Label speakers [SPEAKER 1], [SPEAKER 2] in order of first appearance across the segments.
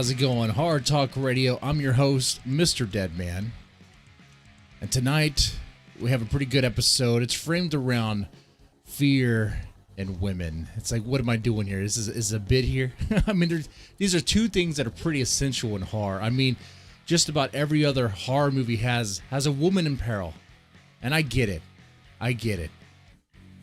[SPEAKER 1] How's it going? Hard Talk Radio. I'm your host, MrDeadman. And tonight, we have a pretty good episode. It's framed around fear and women. It's like, what am I doing here? Is this a bit here? I mean, these are two things that are pretty essential in horror. I mean, just about every other horror movie has a woman in peril. And I get it. I get it.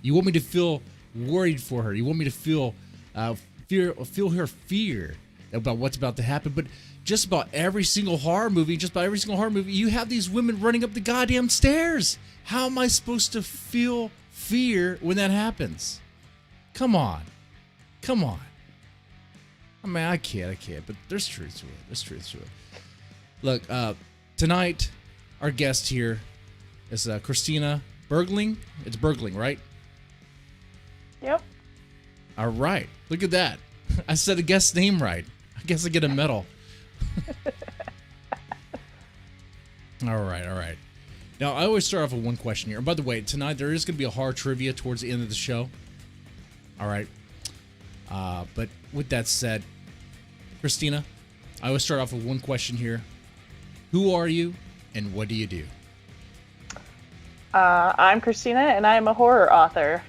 [SPEAKER 1] You want me to feel worried for her. You want me to feel her fear about what's about to happen. But just about every single horror movie, you have these women running up the goddamn stairs. How am I supposed to feel fear when that happens? Come on. I mean, I can't, but there's truth to it. Look, tonight, our guest here is Christina Bergling. It's Bergling, right?
[SPEAKER 2] Yep.
[SPEAKER 1] All right. Look at that. I said a guest name right. I guess I get a medal. All right. Now, I always start off with one question here. And by the way, tonight there is going to be a horror trivia towards the end of the show. All right. But with that said, Christina, I always start off with one question here. Who are you and what do you do?
[SPEAKER 2] I'm Christina, and I'm a horror author.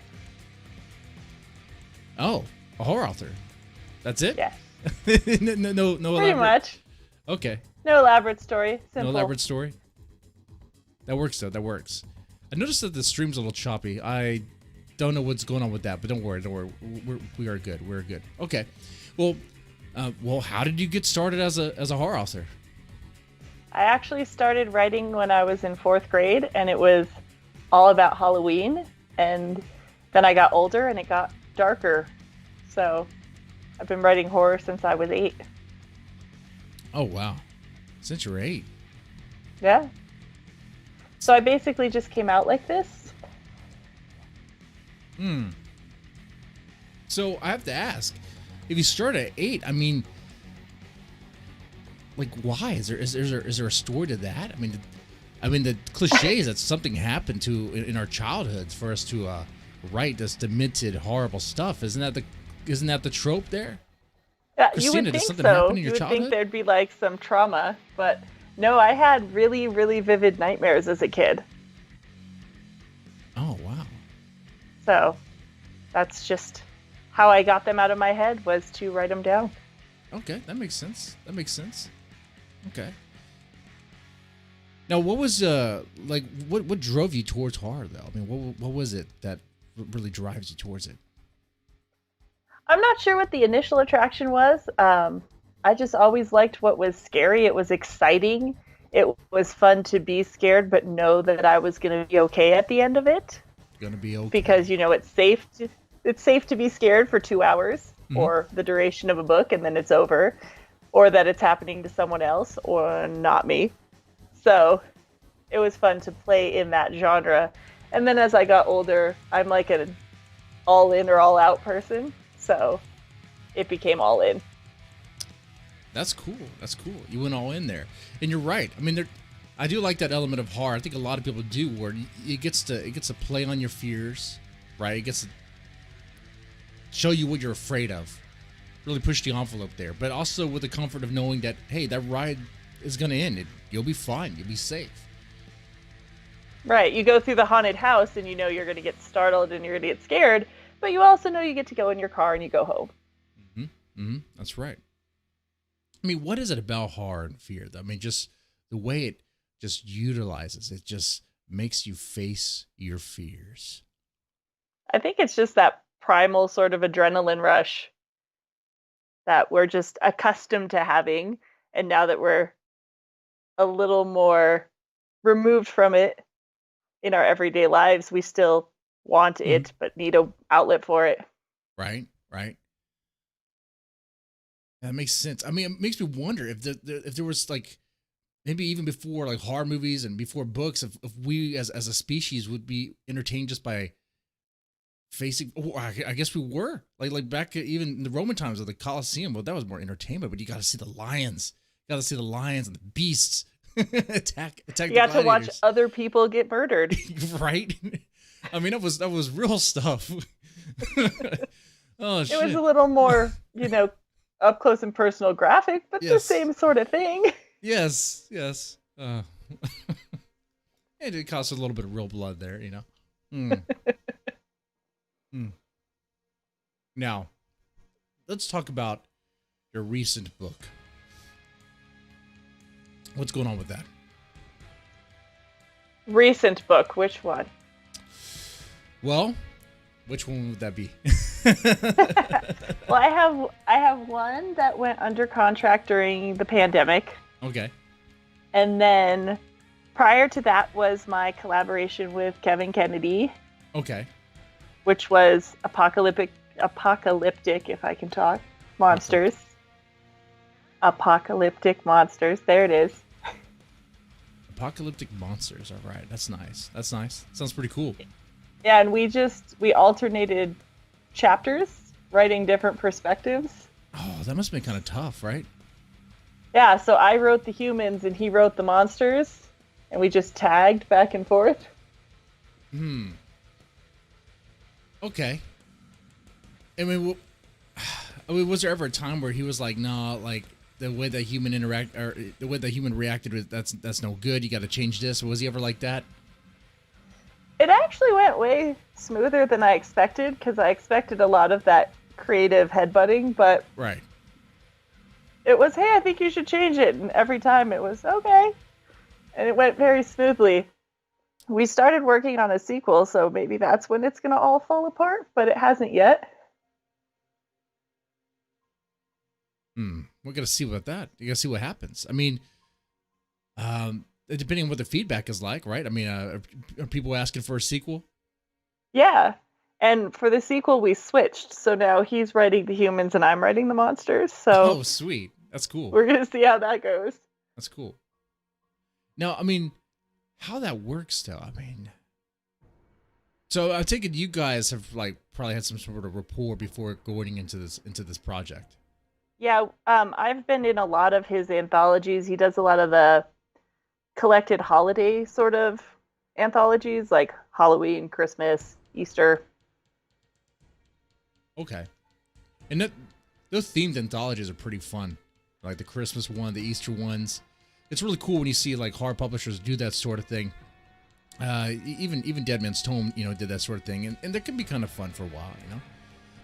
[SPEAKER 1] Oh, a horror author. That's it?
[SPEAKER 2] Yes.
[SPEAKER 1] no
[SPEAKER 2] Pretty much.
[SPEAKER 1] Okay.
[SPEAKER 2] No elaborate story. Simple.
[SPEAKER 1] No elaborate story? That works, though. That works. I noticed that the stream's a little choppy. I don't know what's going on with that, but don't worry. We are good. We're good. Okay. Well, how did you get started as a horror author?
[SPEAKER 2] I actually started writing when I was in 4th grade, and it was all about Halloween. And then I got older, and it got darker. So I've been writing horror since I was 8.
[SPEAKER 1] Oh, wow. Since you're 8.
[SPEAKER 2] Yeah. So I basically just came out like this.
[SPEAKER 1] So I have to ask, if you start at 8, I mean, like, why? Is there a story to that? I mean, the cliche is that something happened in our childhoods for us to write this demented, horrible stuff. Isn't that the trope there?
[SPEAKER 2] Yeah,
[SPEAKER 1] Christina,
[SPEAKER 2] you would
[SPEAKER 1] did
[SPEAKER 2] think
[SPEAKER 1] something
[SPEAKER 2] so.
[SPEAKER 1] happen in your
[SPEAKER 2] You would
[SPEAKER 1] childhood?
[SPEAKER 2] think there'd be like some trauma, but no, I had really, really vivid nightmares as a kid.
[SPEAKER 1] Oh, wow.
[SPEAKER 2] So that's just how I got them out of my head, was to write them down.
[SPEAKER 1] Okay, that makes sense. Okay. Now, what was what drove you towards horror, though? I mean, what was it that really drives you towards it?
[SPEAKER 2] I'm not sure what the initial attraction was. I just always liked what was scary. It was exciting. It was fun to be scared, but know that I was going to be okay at the end of it.
[SPEAKER 1] Gonna be okay.
[SPEAKER 2] Because, it's safe to be scared for 2 hours or the duration of a book, and then it's over, or that it's happening to someone else or not me. So it was fun to play in that genre. And then as I got older, I'm like an all in or all out person. So it became all in.
[SPEAKER 1] That's cool. You went all in there. And you're right. I mean, I do like that element of horror. I think a lot of people do, where it gets to play on your fears, right? It gets to show you what you're afraid of. Really push the envelope there. But also with the comfort of knowing that, hey, that ride is going to end. You'll be fine. You'll be safe.
[SPEAKER 2] Right. You go through the haunted house and you know you're going to get startled and you're going to get scared, but you also know you get to go in your car and you go home.
[SPEAKER 1] That's right. I mean, what is it about horror and fear? I mean, just the way it just utilizes it, just makes you face your fears.
[SPEAKER 2] I think it's just that primal sort of adrenaline rush that we're just accustomed to having. And now that we're a little more removed from it in our everyday lives, we still want it, but need an outlet for it.
[SPEAKER 1] Right. That makes sense. I mean, it makes me wonder if there was, like, maybe even before, like, horror movies and before books, if we as a species would be entertained just by facing. Oh, I guess we were like back even in the Roman times of the Colosseum. Well, that was more entertainment, but you got to see the lions. You got to see the lions and the beasts attack.
[SPEAKER 2] You got to watch other people get murdered.
[SPEAKER 1] Right. I mean, that was real stuff. Oh, shit.
[SPEAKER 2] It was a little more, up close and personal graphic, but the
[SPEAKER 1] Yes.
[SPEAKER 2] same sort of thing.
[SPEAKER 1] Yes. And it costs a little bit of real blood there, you know. Now, let's talk about your recent book. What's going on with that?
[SPEAKER 2] Recent book, which one?
[SPEAKER 1] Well, which one would that be?
[SPEAKER 2] Well, I have one that went under contract during the pandemic.
[SPEAKER 1] Okay.
[SPEAKER 2] And then prior to that was my collaboration with Kevin Kennedy.
[SPEAKER 1] Okay.
[SPEAKER 2] Which was apocalyptic, if I can talk, monsters. Apocalyptic monsters. There it is.
[SPEAKER 1] Apocalyptic monsters. All right. That's nice. Sounds pretty cool.
[SPEAKER 2] Yeah, and we alternated chapters, writing different perspectives.
[SPEAKER 1] Oh, that must have been kind of tough, right?
[SPEAKER 2] Yeah, so I wrote the humans and he wrote the monsters, and we just tagged back and forth.
[SPEAKER 1] Okay. I mean, was there ever a time where he was like, "No, like the way that human reacted with that's no good. You got to change this." Or was he ever like that?
[SPEAKER 2] It actually went way smoother than I expected, because I expected a lot of that creative headbutting, but
[SPEAKER 1] Right.
[SPEAKER 2] it was, "Hey, I think you should change it," and every time it was, "Okay," and it went very smoothly. We started working on a sequel, so maybe that's when it's gonna all fall apart, but it hasn't yet.
[SPEAKER 1] We're gonna see about that. You gotta see what happens. I mean, depending on what the feedback is like, right? I mean, are people asking for a sequel?
[SPEAKER 2] Yeah, and for the sequel, we switched, so now he's writing the humans and I'm writing the monsters, so
[SPEAKER 1] Oh, sweet. That's cool.
[SPEAKER 2] we're gonna see how that goes.
[SPEAKER 1] That's cool. Now, I mean, how that works, though. I mean, so I take it you guys have like probably had some sort of rapport before going into this project.
[SPEAKER 2] Yeah, I've been in a lot of his anthologies. He does a lot of the collected holiday sort of anthologies, like Halloween, Christmas, Easter.
[SPEAKER 1] Okay, and those themed anthologies are pretty fun, like the Christmas one, the Easter ones. It's really cool when you see like horror publishers do that sort of thing. Even Dead Man's Tome, did that sort of thing, and that can be kind of fun for a while,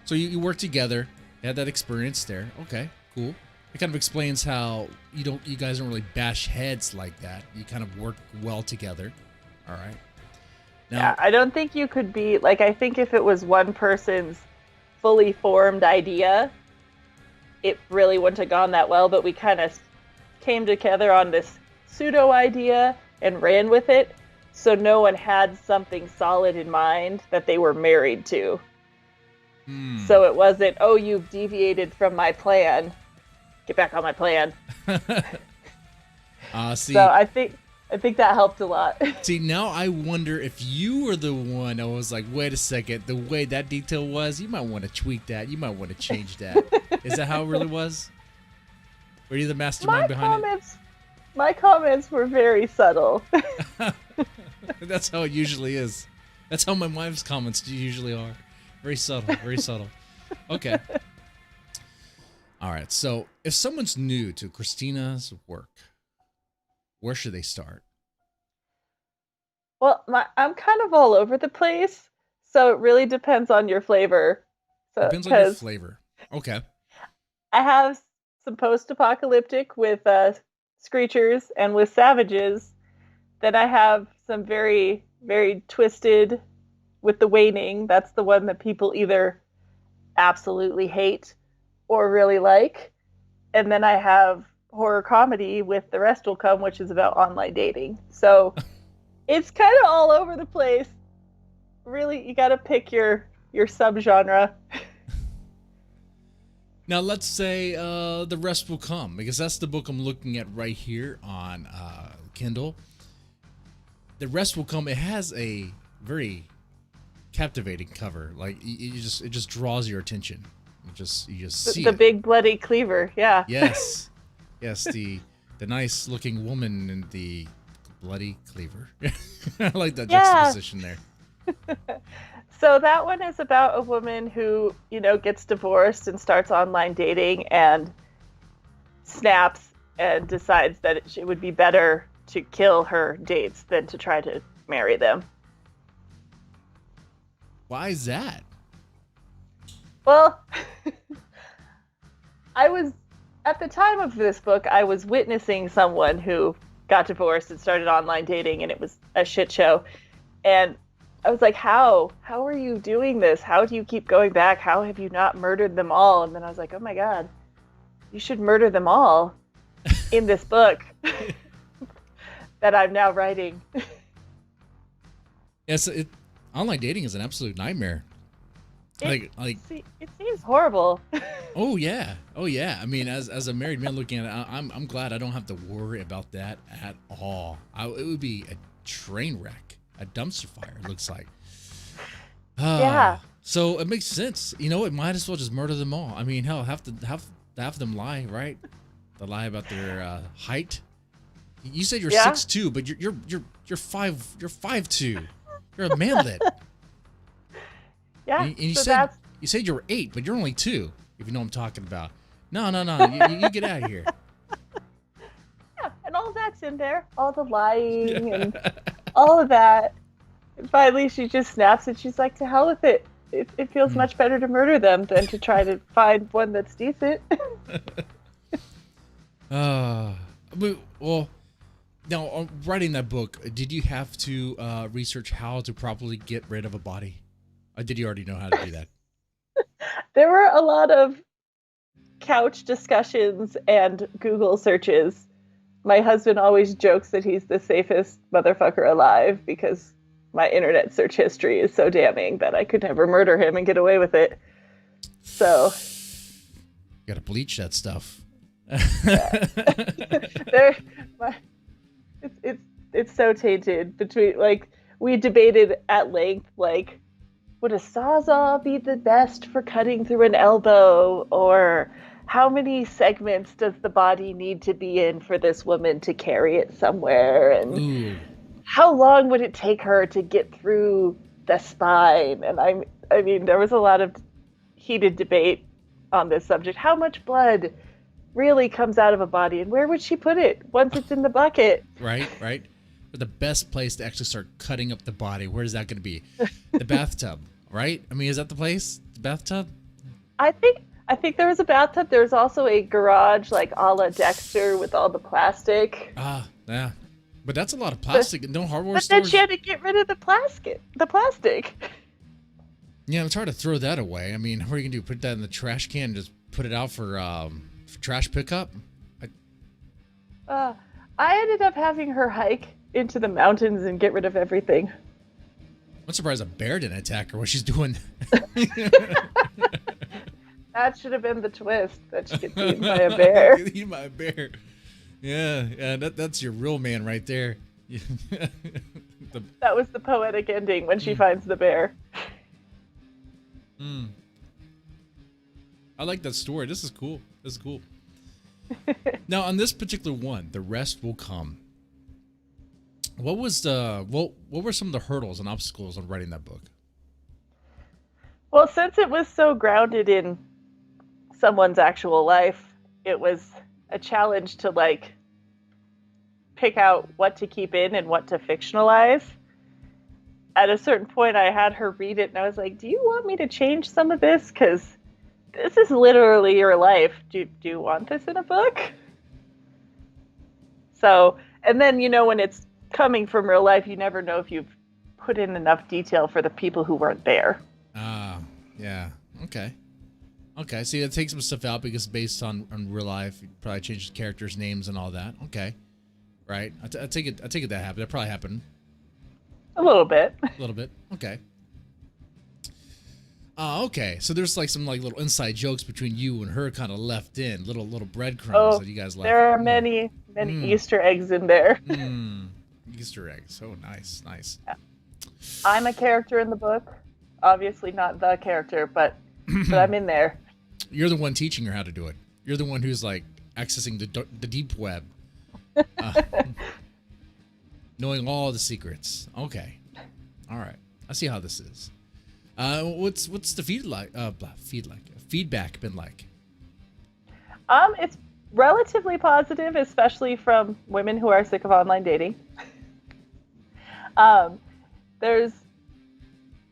[SPEAKER 1] So you work together, you had that experience there. Okay, cool. It kind of explains how you guys don't really bash heads like that. You kind of work well together. All right. Now,
[SPEAKER 2] Yeah, I don't think you could be, like, I think if it was one person's fully formed idea, it really wouldn't have gone that well, but we kind of came together on this pseudo idea and ran with it, so no one had something solid in mind that they were married to. So it wasn't, "Oh, you've deviated from my plan. Get back on my plan."
[SPEAKER 1] See,
[SPEAKER 2] So I think that helped a lot.
[SPEAKER 1] see, now I wonder if you were the one that was like, "Wait a second, the way that detail was, you might want to tweak that. You might want to change that." Is that how it really was? Were you the mastermind behind it?
[SPEAKER 2] My comments were very subtle.
[SPEAKER 1] That's how it usually is. That's how my wife's comments usually are. Very subtle, very subtle. Okay. All right. So if someone's new to Christina's work, where should they start?
[SPEAKER 2] Well, I'm kind of all over the place, so it really depends on your flavor. So,
[SPEAKER 1] Depends on your
[SPEAKER 2] 'cause
[SPEAKER 1] flavor. Okay.
[SPEAKER 2] I have some post-apocalyptic with screechers and with savages. Then I have some very, very twisted with the waning. That's the one that people either absolutely hate or really like. And then I have horror comedy with The Rest Will Come, which is about online dating. So it's kind of all over the place. Really, you got to pick your subgenre.
[SPEAKER 1] Now let's say The Rest Will Come, because that's the book I'm looking at right here on Kindle. The Rest Will Come. It has a very captivating cover. Like it just draws your attention. You just see
[SPEAKER 2] the
[SPEAKER 1] it.
[SPEAKER 2] big bloody cleaver. Yeah.
[SPEAKER 1] Yes, yes. The nice looking woman and the bloody cleaver. I like that juxtaposition there.
[SPEAKER 2] So that one is about a woman who, gets divorced and starts online dating and snaps and decides that it would be better to kill her dates than to try to marry them.
[SPEAKER 1] Why is that?
[SPEAKER 2] Well, at the time of this book, I was witnessing someone who got divorced and started online dating, and it was a shit show. And I was like, how are you doing this? How do you keep going back? How have you not murdered them all? And then I was like, oh my God, you should murder them all in this book that I'm now writing.
[SPEAKER 1] Yes, online dating is an absolute nightmare. It
[SPEAKER 2] seems horrible.
[SPEAKER 1] Oh yeah. I mean, as a married man looking at it, I'm glad I don't have to worry about that at all. It would be a train wreck, a dumpster fire. It looks like.
[SPEAKER 2] Yeah.
[SPEAKER 1] So it makes sense. It might as well just murder them all. I mean, hell, have them lie, right? They lie about their height. You said you're 6'2", but you're 5'2". You're a manlet.
[SPEAKER 2] Yeah.
[SPEAKER 1] And you said you were 8, but you're only 2. If you know what I'm talking about. No. You get out of here.
[SPEAKER 2] Yeah, and all that's in there. All the lying and all of that. And finally, she just snaps and she's like, to hell with it. It feels much better to murder them than to try to find one that's decent. Well,
[SPEAKER 1] now, writing that book, did you have to research how to properly get rid of a body? Or did you already know how to do that?
[SPEAKER 2] There were a lot of couch discussions and Google searches. My husband always jokes that he's the safest motherfucker alive because my internet search history is so damning that I could never murder him and get away with it. So,
[SPEAKER 1] you gotta bleach that stuff.
[SPEAKER 2] It's so tainted. We debated at length, would a sawzall be the best for cutting through an elbow? Or how many segments does the body need to be in for this woman to carry it somewhere? And how long would it take her to get through the spine? And I mean, there was a lot of heated debate on this subject. How much blood really comes out of a body, and where would she put it once it's in the bucket?
[SPEAKER 1] Right. But the best place to actually start cutting up the body, where is that going to be? The bathtub, right? I mean, is that the place? The bathtub?
[SPEAKER 2] I think there was a bathtub. There's also a garage, a la Dexter, with all the plastic.
[SPEAKER 1] Yeah. But that's a lot of plastic. No hardware
[SPEAKER 2] but
[SPEAKER 1] stores.
[SPEAKER 2] Then she had to get rid of the plastic.
[SPEAKER 1] Yeah, it's hard to throw that away. I mean, what are you going to do? Put that in the trash can and just put it out for trash pickup?
[SPEAKER 2] I ended up having her hike into the mountains and get rid of everything.
[SPEAKER 1] I'm surprised a bear didn't attack her while she's doing
[SPEAKER 2] That should have been the twist, that she gets eaten by a bear.
[SPEAKER 1] Eaten by a bear. Yeah, that's your real man right there.
[SPEAKER 2] That was the poetic ending when she finds the bear.
[SPEAKER 1] I like that story. This is cool. Now, on this particular one, The Rest Will Come. What were some of the hurdles and obstacles on writing that book?
[SPEAKER 2] Well, since it was so grounded in someone's actual life, it was a challenge to pick out what to keep in and what to fictionalize. At a certain point, I had her read it and I was like, do you want me to change some of this? Because this is literally your life. Do you want this in a book? So, and then, when it's coming from real life, you never know if you've put in enough detail for the people who weren't there.
[SPEAKER 1] Yeah. Okay. See, it takes some stuff out because it's based on real life. You probably changed characters' names and all that. Okay. Right. I take it that happened. That probably happened.
[SPEAKER 2] A little bit.
[SPEAKER 1] Okay. Okay. So there's some little inside jokes between you and her kind of left in, little breadcrumbs that you guys left.
[SPEAKER 2] There are many Easter eggs in there.
[SPEAKER 1] Easter eggs. Oh, nice.
[SPEAKER 2] Yeah. I'm a character in the book. Obviously not the character, but I'm in there.
[SPEAKER 1] You're the one teaching her how to do it. You're the one who's accessing the deep web. Knowing all the secrets. Okay. All right. I see how this is. What's the feedback been like?
[SPEAKER 2] It's relatively positive, especially from women who are sick of online dating. There's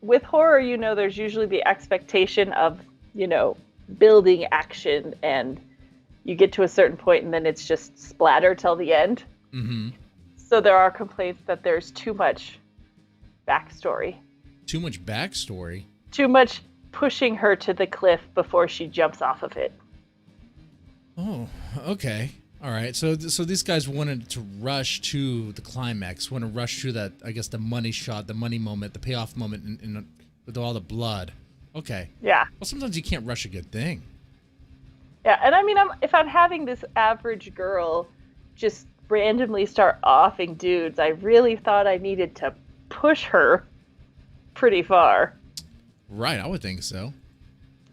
[SPEAKER 2] with horror, there's usually the expectation of, building action, and you get to a certain point and then it's just splatter till the end.
[SPEAKER 1] Mm-hmm.
[SPEAKER 2] So there are complaints that there's too much backstory.
[SPEAKER 1] Too much backstory?
[SPEAKER 2] Too much pushing her to the cliff before she jumps off of it.
[SPEAKER 1] Oh, okay. All right. So these guys wanted to rush to the climax, want to rush to that, I guess, the money shot, the money moment, the payoff moment with all the blood. Okay.
[SPEAKER 2] Yeah.
[SPEAKER 1] Well, sometimes you can't rush a good thing.
[SPEAKER 2] Yeah, and I mean, if I'm having this average girl just randomly start offing dudes, I really thought I needed to push her pretty far.
[SPEAKER 1] Right, I would think so.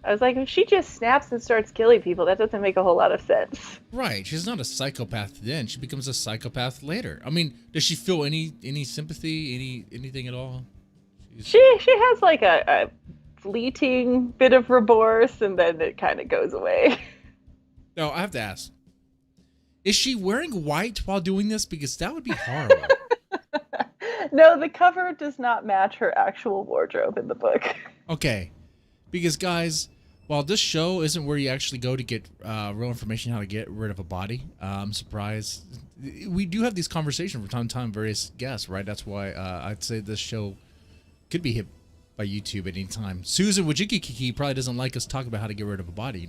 [SPEAKER 2] I was like, if she just snaps and starts killing people, that doesn't make a whole lot of sense.
[SPEAKER 1] Right, she's not a psychopath then. She becomes a psychopath later. I mean, does she feel any sympathy, anything at all?
[SPEAKER 2] She has like a fleeting bit of remorse, and then it kind of goes away.
[SPEAKER 1] No, I have to ask. Is she wearing white while doing this? Because that would be horrible.
[SPEAKER 2] No, the cover does not match her actual wardrobe in the book.
[SPEAKER 1] Okay. Because, guys, while this show isn't where you actually go to get real information how to get rid of a body, I'm surprised. We do have these conversations from time to time, various guests, right? That's why I'd say this show could be hit by YouTube at any time. Susan Wojcicki probably doesn't like us talking about how to get rid of a body,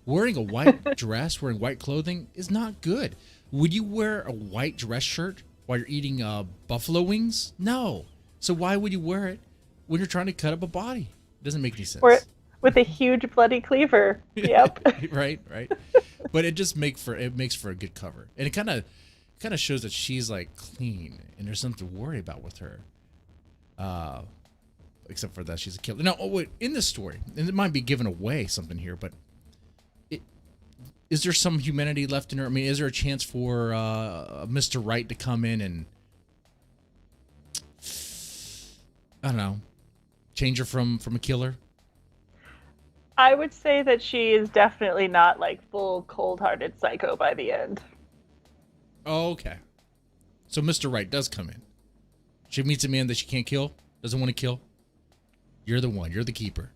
[SPEAKER 1] Wearing a white dress, wearing white clothing is not good. Would you wear a white dress shirt while you're eating buffalo wings? No. So why would you wear it when you're trying to cut up a body? It doesn't make any sense.
[SPEAKER 2] Or with a huge bloody cleaver. Yep.
[SPEAKER 1] right. But it just makes for a good cover, and it kind of shows that she's like clean, and there's something to worry about with her. Except for that she's a killer. Now, in this story, and it might be giving away something here, but is there some humanity left in her? I mean, is there a chance for Mr. Right to come in and, I don't know, change her from a killer?
[SPEAKER 2] I would say that she is definitely not like full cold-hearted psycho by the end.
[SPEAKER 1] Oh, okay. So Mr. Right does come in. She meets a man that she can't kill, doesn't want to kill. You're the one. You're the keeper.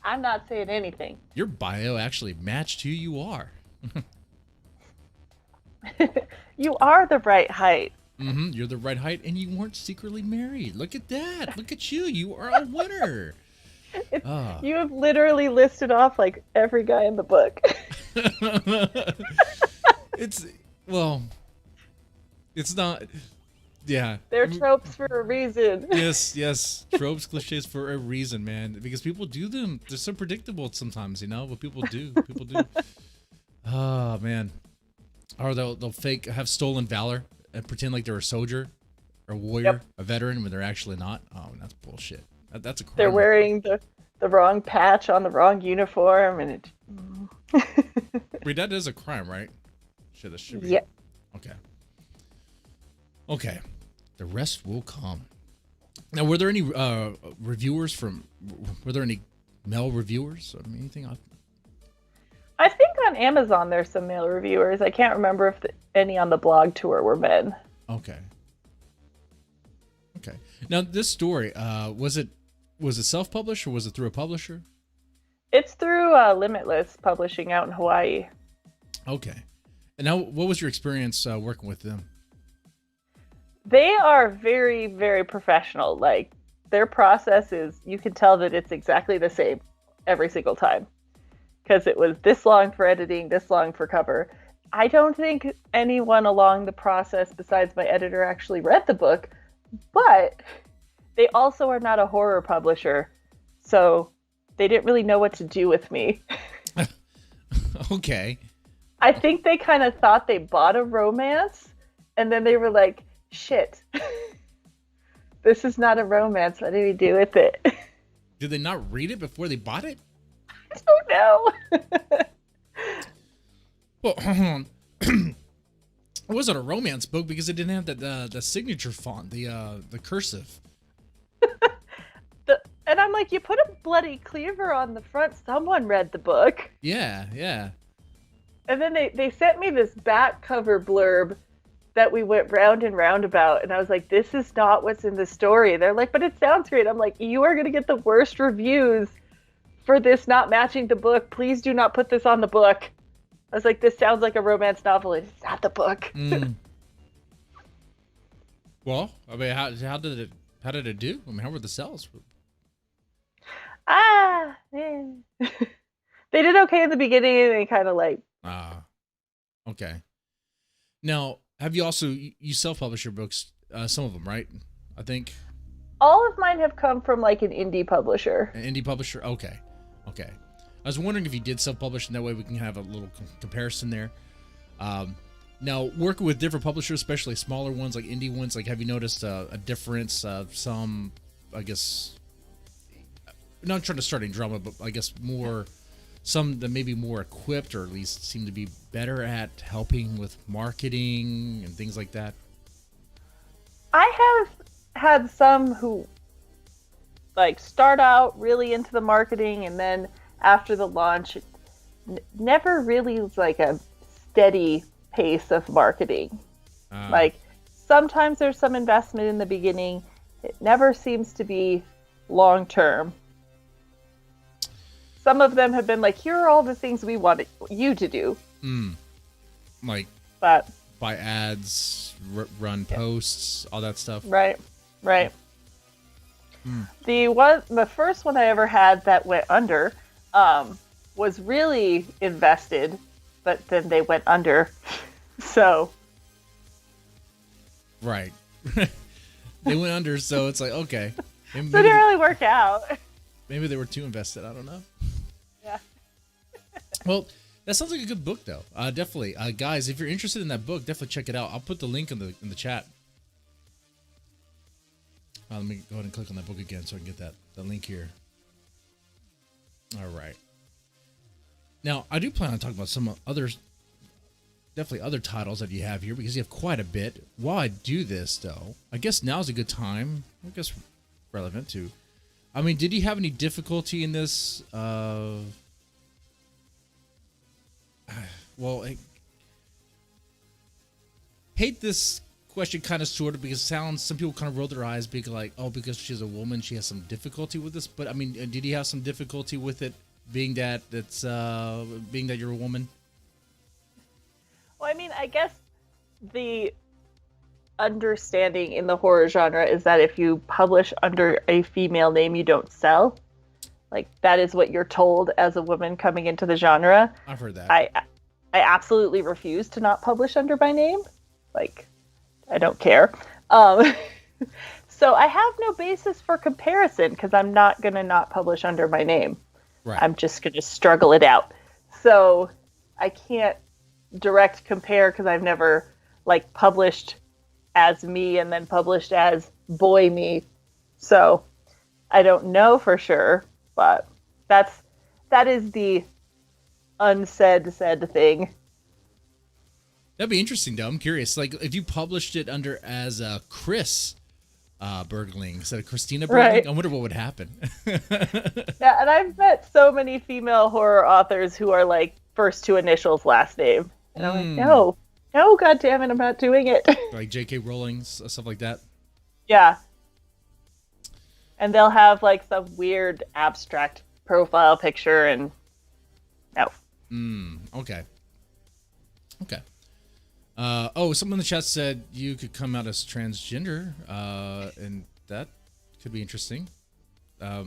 [SPEAKER 2] I'm not saying anything.
[SPEAKER 1] Your bio actually matched who you are.
[SPEAKER 2] You are the right height.
[SPEAKER 1] Mm-hmm. You're the right height, and you weren't secretly married. Look at that. Look at you. You are a winner.
[SPEAKER 2] You have literally listed off like every guy in the book.
[SPEAKER 1] It's not. Yeah.
[SPEAKER 2] They're tropes for a reason.
[SPEAKER 1] Yes. Tropes, cliches for a reason, man. Because people do them. They're so predictable sometimes, but people do. Oh, man. Or they'll have stolen valor and pretend like they're a soldier or a warrior, a veteran, when they're actually not. Oh, that's bullshit. That's a crime.
[SPEAKER 2] They're wearing the wrong patch on the wrong uniform, and it.
[SPEAKER 1] Wait, that is a crime, right? Should be.
[SPEAKER 2] Yeah.
[SPEAKER 1] Okay. The rest will come. Now, were there any reviewers were there any male reviewers? I mean, anything?
[SPEAKER 2] I think on Amazon there's some male reviewers. I can't remember if any on the blog tour were men.
[SPEAKER 1] Okay. Now, this story, was it self-published or was it through a publisher?
[SPEAKER 2] It's through Limitless Publishing out in Hawaii.
[SPEAKER 1] Okay. And now, what was your experience working with them?
[SPEAKER 2] They are very, very professional. Like, their process is, you can tell that it's exactly the same every single time. Because it was this long for editing, this long for cover. I don't think anyone along the process besides my editor actually read the book, but they also are not a horror publisher, so they didn't really know what to do with me.
[SPEAKER 1] Okay.
[SPEAKER 2] I think they kind of thought they bought a romance, and then they were like, shit, this is not a romance. What do we do with it?
[SPEAKER 1] Did they not read it before they bought it?
[SPEAKER 2] I don't know.
[SPEAKER 1] Well, it wasn't a romance book because it didn't have the signature font, the cursive.
[SPEAKER 2] like, you put a bloody cleaver on the front. Someone read the book.
[SPEAKER 1] Yeah, yeah.
[SPEAKER 2] And then they sent me this back cover blurb that we went round and round about. And I was like, this is not what's in the story. They're like, but it sounds great. I'm like, you are going to get the worst reviews for this not matching the book. Please do not put this on the book. I was like, this sounds like a romance novel. It's not the book.
[SPEAKER 1] Well, I mean, how did it do? I mean, how were the sales?
[SPEAKER 2] They did okay in the beginning, and they kind of like.
[SPEAKER 1] Okay. Now, have you also you self-publish your books? Some of them, right? I think.
[SPEAKER 2] All of mine have come from like an indie publisher.
[SPEAKER 1] An indie publisher. Okay. I was wondering if you did self-publish, and that way we can have a little comparison there. Now, working with different publishers, especially smaller ones like indie ones, like have you noticed a difference? Some, I guess, not trying to start any drama, but I guess some that may be more equipped, or at least seem to be better at helping with marketing and things like that.
[SPEAKER 2] I have had some who like start out really into the marketing, and then after the launch, never really was like a steady pace of marketing. Like sometimes there's some investment in the beginning. It never seems to be long term. Some of them have been like, here are all the things we want you to do.
[SPEAKER 1] Like
[SPEAKER 2] but
[SPEAKER 1] buy ads, run posts, all that stuff.
[SPEAKER 2] Right. The first one I ever had that went under was really invested, but then they went under. So.
[SPEAKER 1] Right. They went under, so it's like, okay.
[SPEAKER 2] So it didn't really work out.
[SPEAKER 1] Maybe they were too invested. I don't know.
[SPEAKER 2] Yeah.
[SPEAKER 1] Well, that sounds like a good book, though. Definitely. Guys, if you're interested in that book, definitely check it out. I'll put the link in the chat. Let me go ahead and click on that book again so I can get that link here. All right. Now, I do plan on talking about some others, definitely other titles that you have here, because you have quite a bit. While I do this, though, I guess now's a good time, I guess relevant to, I mean, did you have any difficulty in this? Well, I hate this question kind of sort of, because some people kind of roll their eyes being like, oh, because she's a woman, she has some difficulty with this. But I mean, did you have some difficulty with it being that you're a woman?
[SPEAKER 2] Well, I mean, I guess the understanding in the horror genre is that if you publish under a female name, you don't sell. Like, that is what you're told as a woman coming into the genre.
[SPEAKER 1] I've heard that.
[SPEAKER 2] I absolutely refuse to not publish under my name. Like, I don't care. So I have no basis for comparison, because I'm not going to not publish under my name.
[SPEAKER 1] Right.
[SPEAKER 2] I'm just going to struggle it out. So I can't direct compare, because I've never like published as me and then published as boy me. So I don't know for sure, but that is the said thing.
[SPEAKER 1] That'd be interesting, though. I'm curious. Like, if you published it under as Chris Bergling instead of Christina Bergling, right. I wonder what would happen.
[SPEAKER 2] Yeah, and I've met so many female horror authors who are like first two initials, last name. And I'm like, no, God damn it, I'm not doing it.
[SPEAKER 1] Like J.K. Rowling's, stuff like that?
[SPEAKER 2] Yeah. And they'll have like some weird abstract profile picture, and no.
[SPEAKER 1] Okay. Someone in the chat said you could come out as transgender, and that could be interesting. Have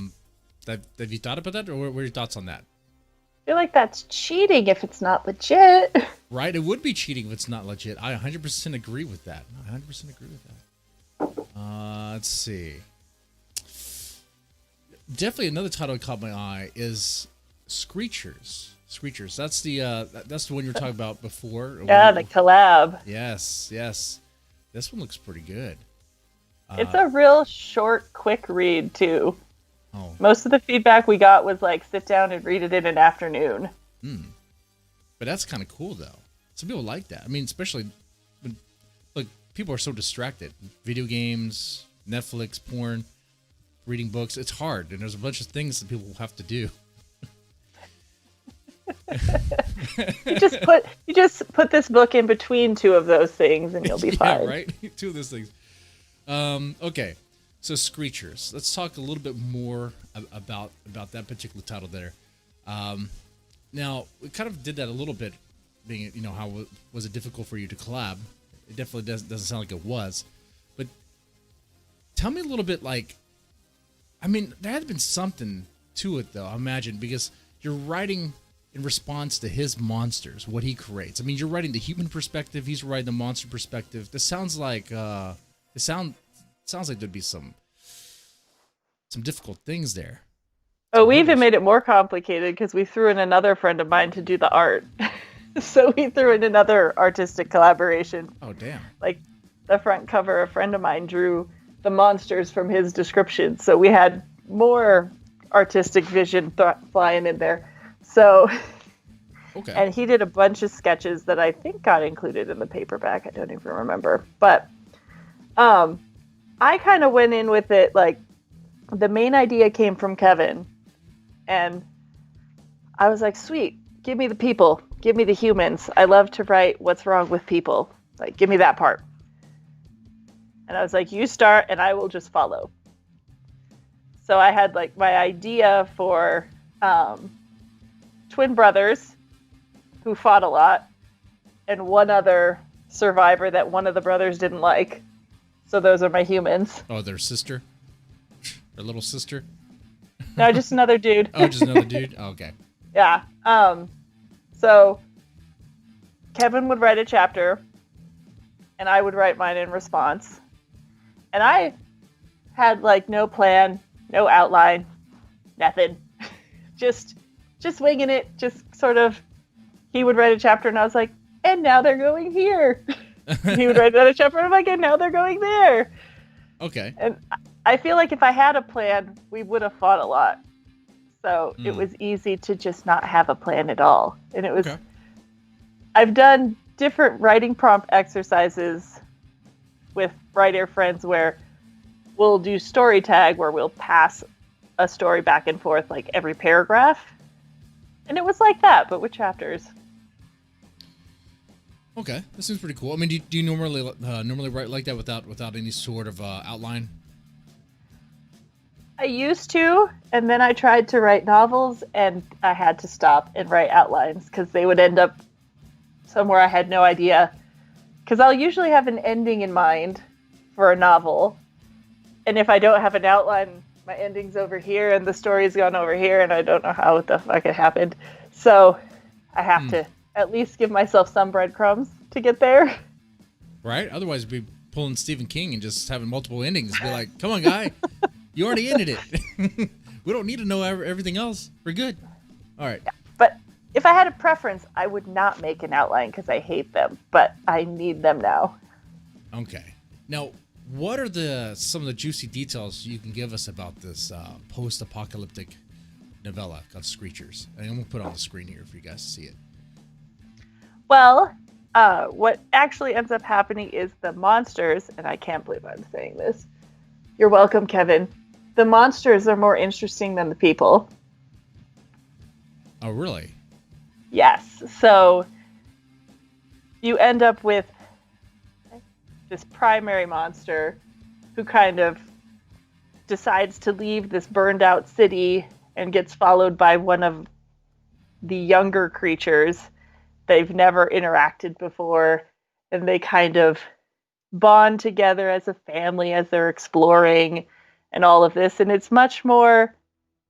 [SPEAKER 1] you thought about that, or what are your thoughts on that?
[SPEAKER 2] I feel like that's cheating if it's not legit.
[SPEAKER 1] Right, it would be cheating if it's not legit. I 100% agree with that. Let's see. Definitely another title that caught my eye is Screechers. That's the one you were talking about before.
[SPEAKER 2] Yeah, the collab.
[SPEAKER 1] Yes. This one looks pretty good.
[SPEAKER 2] It's a real short, quick read too.
[SPEAKER 1] Oh.
[SPEAKER 2] Most of the feedback we got was like, sit down and read it in an afternoon.
[SPEAKER 1] But that's kind of cool, though. Some people like that. I mean, especially when, like, people are so distracted. Video games, Netflix, porn. reading books. It's hard, and there's a bunch of things that people have to do.
[SPEAKER 2] You just put this book in between two of those things, and you'll be fine.
[SPEAKER 1] Yeah, right. Two of those things. Okay, so Screechers. Let's talk a little bit more about that particular title there. Now we kind of did that a little bit, being how was it difficult for you to collab? It definitely doesn't sound like it was, but tell me a little bit. Like, I mean, there had been something to it though. I imagine, because you're writing in response to his monsters, what he creates. I mean, you're writing the human perspective, he's writing the monster perspective. This sounds like sounds like there'd be some difficult things there.
[SPEAKER 2] Oh, we even made it more complicated because we threw in another friend of mine to do the art. So we threw in another artistic collaboration.
[SPEAKER 1] Oh, damn.
[SPEAKER 2] Like the front cover, a friend of mine drew the monsters from his description. So we had more artistic vision flying in there. So,
[SPEAKER 1] okay.
[SPEAKER 2] And he did a bunch of sketches that I think got included in the paperback. I don't even remember. But I kind of went in with it like the main idea came from Kevin. And I was like, sweet, give me the people. Give me the humans. I love to write what's wrong with people. Like, give me that part. And I was like, you start and I will just follow. So I had like my idea for twin brothers who fought a lot and one other survivor that one of the brothers didn't like. So those are my humans.
[SPEAKER 1] Oh, their sister? Their little sister?
[SPEAKER 2] No, just another dude.
[SPEAKER 1] Oh, just another dude? Oh, okay.
[SPEAKER 2] Yeah. So Kevin would write a chapter and I would write mine in response. And I had like no plan, no outline, nothing. just winging it, just sort of, he would write a chapter and I was like, and now they're going here. He would write another chapter and I'm like, and now they're going there.
[SPEAKER 1] Okay.
[SPEAKER 2] And I feel like if I had a plan, we would have fought a lot. So it was easy to just not have a plan at all. And it was, okay. I've done different writing prompt exercises with writer friends where we'll do story tag where we'll pass a story back and forth like every paragraph. And it was like that, but with chapters.
[SPEAKER 1] Okay, that seems pretty cool. I mean, do you normally write like that without any sort of outline?
[SPEAKER 2] I used to, and then I tried to write novels, and I had to stop and write outlines because they would end up somewhere I had no idea. Because I'll usually have an ending in mind for a novel, and if I don't have an outline, my ending's over here, and the story's gone over here, and I don't know how the fuck it happened. So I have to at least give myself some breadcrumbs to get there.
[SPEAKER 1] Right? Otherwise, we'd be pulling Stephen King and just having multiple endings. Be like, come on, guy. You already ended it. We don't need to know everything else. We're good. All right.
[SPEAKER 2] Yeah, but if I had a preference, I would not make an outline because I hate them, but I need them now. Okay.
[SPEAKER 1] Now, what are some of the juicy details you can give us about this post-apocalyptic novella called Screechers? And I'm going to put it on the screen here for you guys to see it.
[SPEAKER 2] Well, what actually ends up happening is the monsters, and I can't believe I'm saying this. You're welcome, Kevin. The monsters are more interesting than the people.
[SPEAKER 1] Oh, really?
[SPEAKER 2] Yes. So you end up with this primary monster who kind of decides to leave this burned out city and gets followed by one of the younger creatures they've never interacted before. And they kind of bond together as a family as they're exploring and all of this. And it's much more,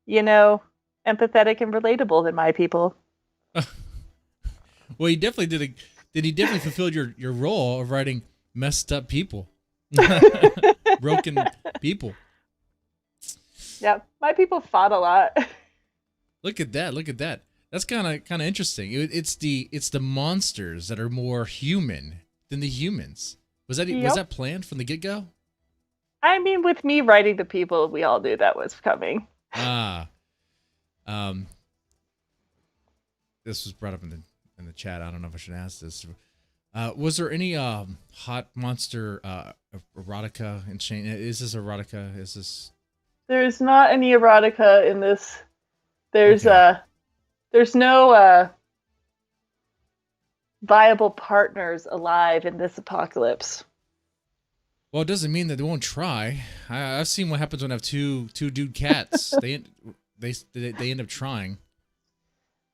[SPEAKER 2] empathetic and relatable than my people.
[SPEAKER 1] Well, he definitely he definitely fulfilled your role of writing messed up people. Broken people.
[SPEAKER 2] Yeah, my people fought a lot.
[SPEAKER 1] Look at that. That's kind of interesting. It's the monsters that are more human than the humans. Was that planned from the get-go?
[SPEAKER 2] I mean, with me writing the people, we all knew that was coming.
[SPEAKER 1] This was brought up in the chat. I don't know if I should ask this. Was there any hot monster erotica in Shane? Is this erotica? Is this
[SPEAKER 2] There's not any erotica in this. There's
[SPEAKER 1] Okay.
[SPEAKER 2] there's no viable partners alive in this apocalypse.
[SPEAKER 1] Well, it doesn't mean that they won't try. I've seen what happens when I have two dude cats. They end up trying.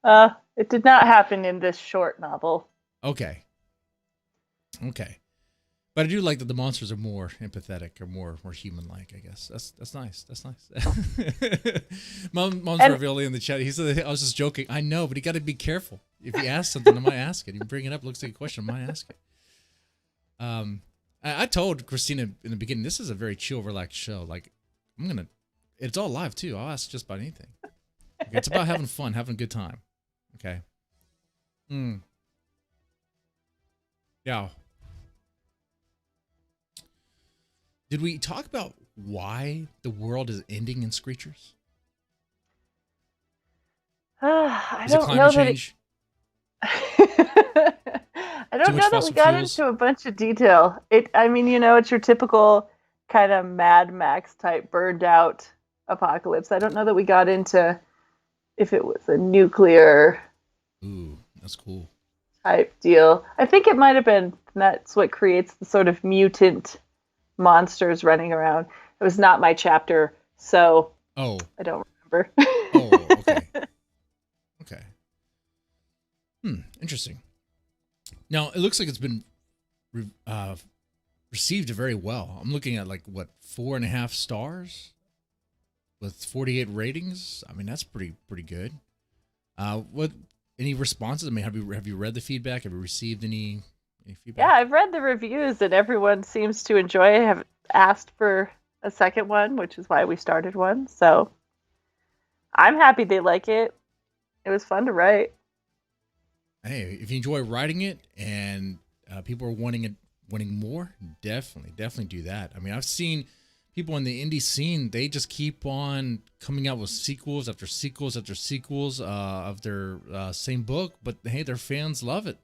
[SPEAKER 2] It did not happen in this short novel.
[SPEAKER 1] Okay. Okay. But I do like that the monsters are more empathetic or more human-like. I guess that's nice. That's nice. Mom's revealing in the chat. He said I was just joking. I know, but you got to be careful. If you ask something, I might ask it. You bring it up, looks like a question, I might ask it. I told Christina in the beginning, this is a very chill, relaxed show. Like it's all live too. I'll ask just about anything. Okay, it's about having fun, having a good time. Okay. Yeah. Did we talk about why the world is ending in Screechers?
[SPEAKER 2] I
[SPEAKER 1] Is it
[SPEAKER 2] don't
[SPEAKER 1] climate
[SPEAKER 2] know
[SPEAKER 1] change?
[SPEAKER 2] I don't know that we got into a bunch of detail. I mean, it's your typical kind of Mad Max type burned out apocalypse. I don't know that we got into if it was a nuclear
[SPEAKER 1] Ooh, that's cool.
[SPEAKER 2] type deal. I think it might have been. That's what creates the sort of mutant monsters running around. It was not my chapter, so I don't remember.
[SPEAKER 1] Okay. Okay. Interesting. Now, it looks like it's been received very well. I'm looking at 4.5 stars with 48 ratings. I mean, that's pretty good. What any responses? I mean, have you read the feedback? Have you received any feedback?
[SPEAKER 2] Yeah, I've read the reviews and everyone seems to enjoy it. Have asked for a second one, which is why we started one. So I'm happy they like it. It was fun to write.
[SPEAKER 1] Hey, if you enjoy writing it and people are wanting more, definitely do that. I mean, I've seen people in the indie scene, they just keep on coming out with sequels after sequels after sequels of their same book, but hey, their fans love it.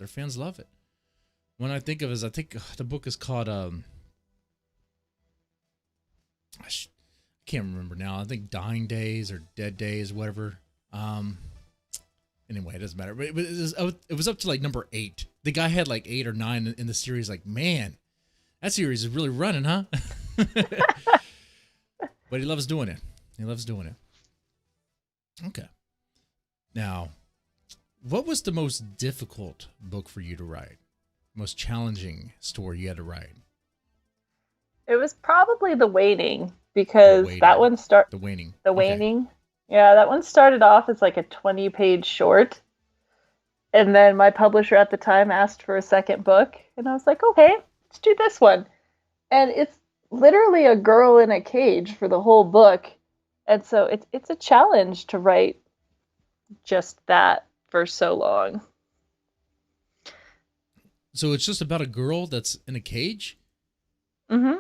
[SPEAKER 1] One I think of is, I think the book is called I can't remember now. I think Dying Days or Dead Days, whatever. Anyway, it doesn't matter. But it was up to number 8. The guy had 8 or 9 in the series. Man, that series is really running, huh? But he loves doing it. Okay. Now, what was the most difficult book for you to write? Most challenging story you had to write?
[SPEAKER 2] It was probably The Waning, because that one
[SPEAKER 1] The Waning.
[SPEAKER 2] The Waning. Okay. Yeah, that one started off as a 20-page short. And then my publisher at the time asked for a second book. And I was like, okay, let's do this one. And it's literally a girl in a cage for the whole book. And so it's a challenge to write just that for so long.
[SPEAKER 1] So it's just about a girl that's in a cage?
[SPEAKER 2] Mm-hmm.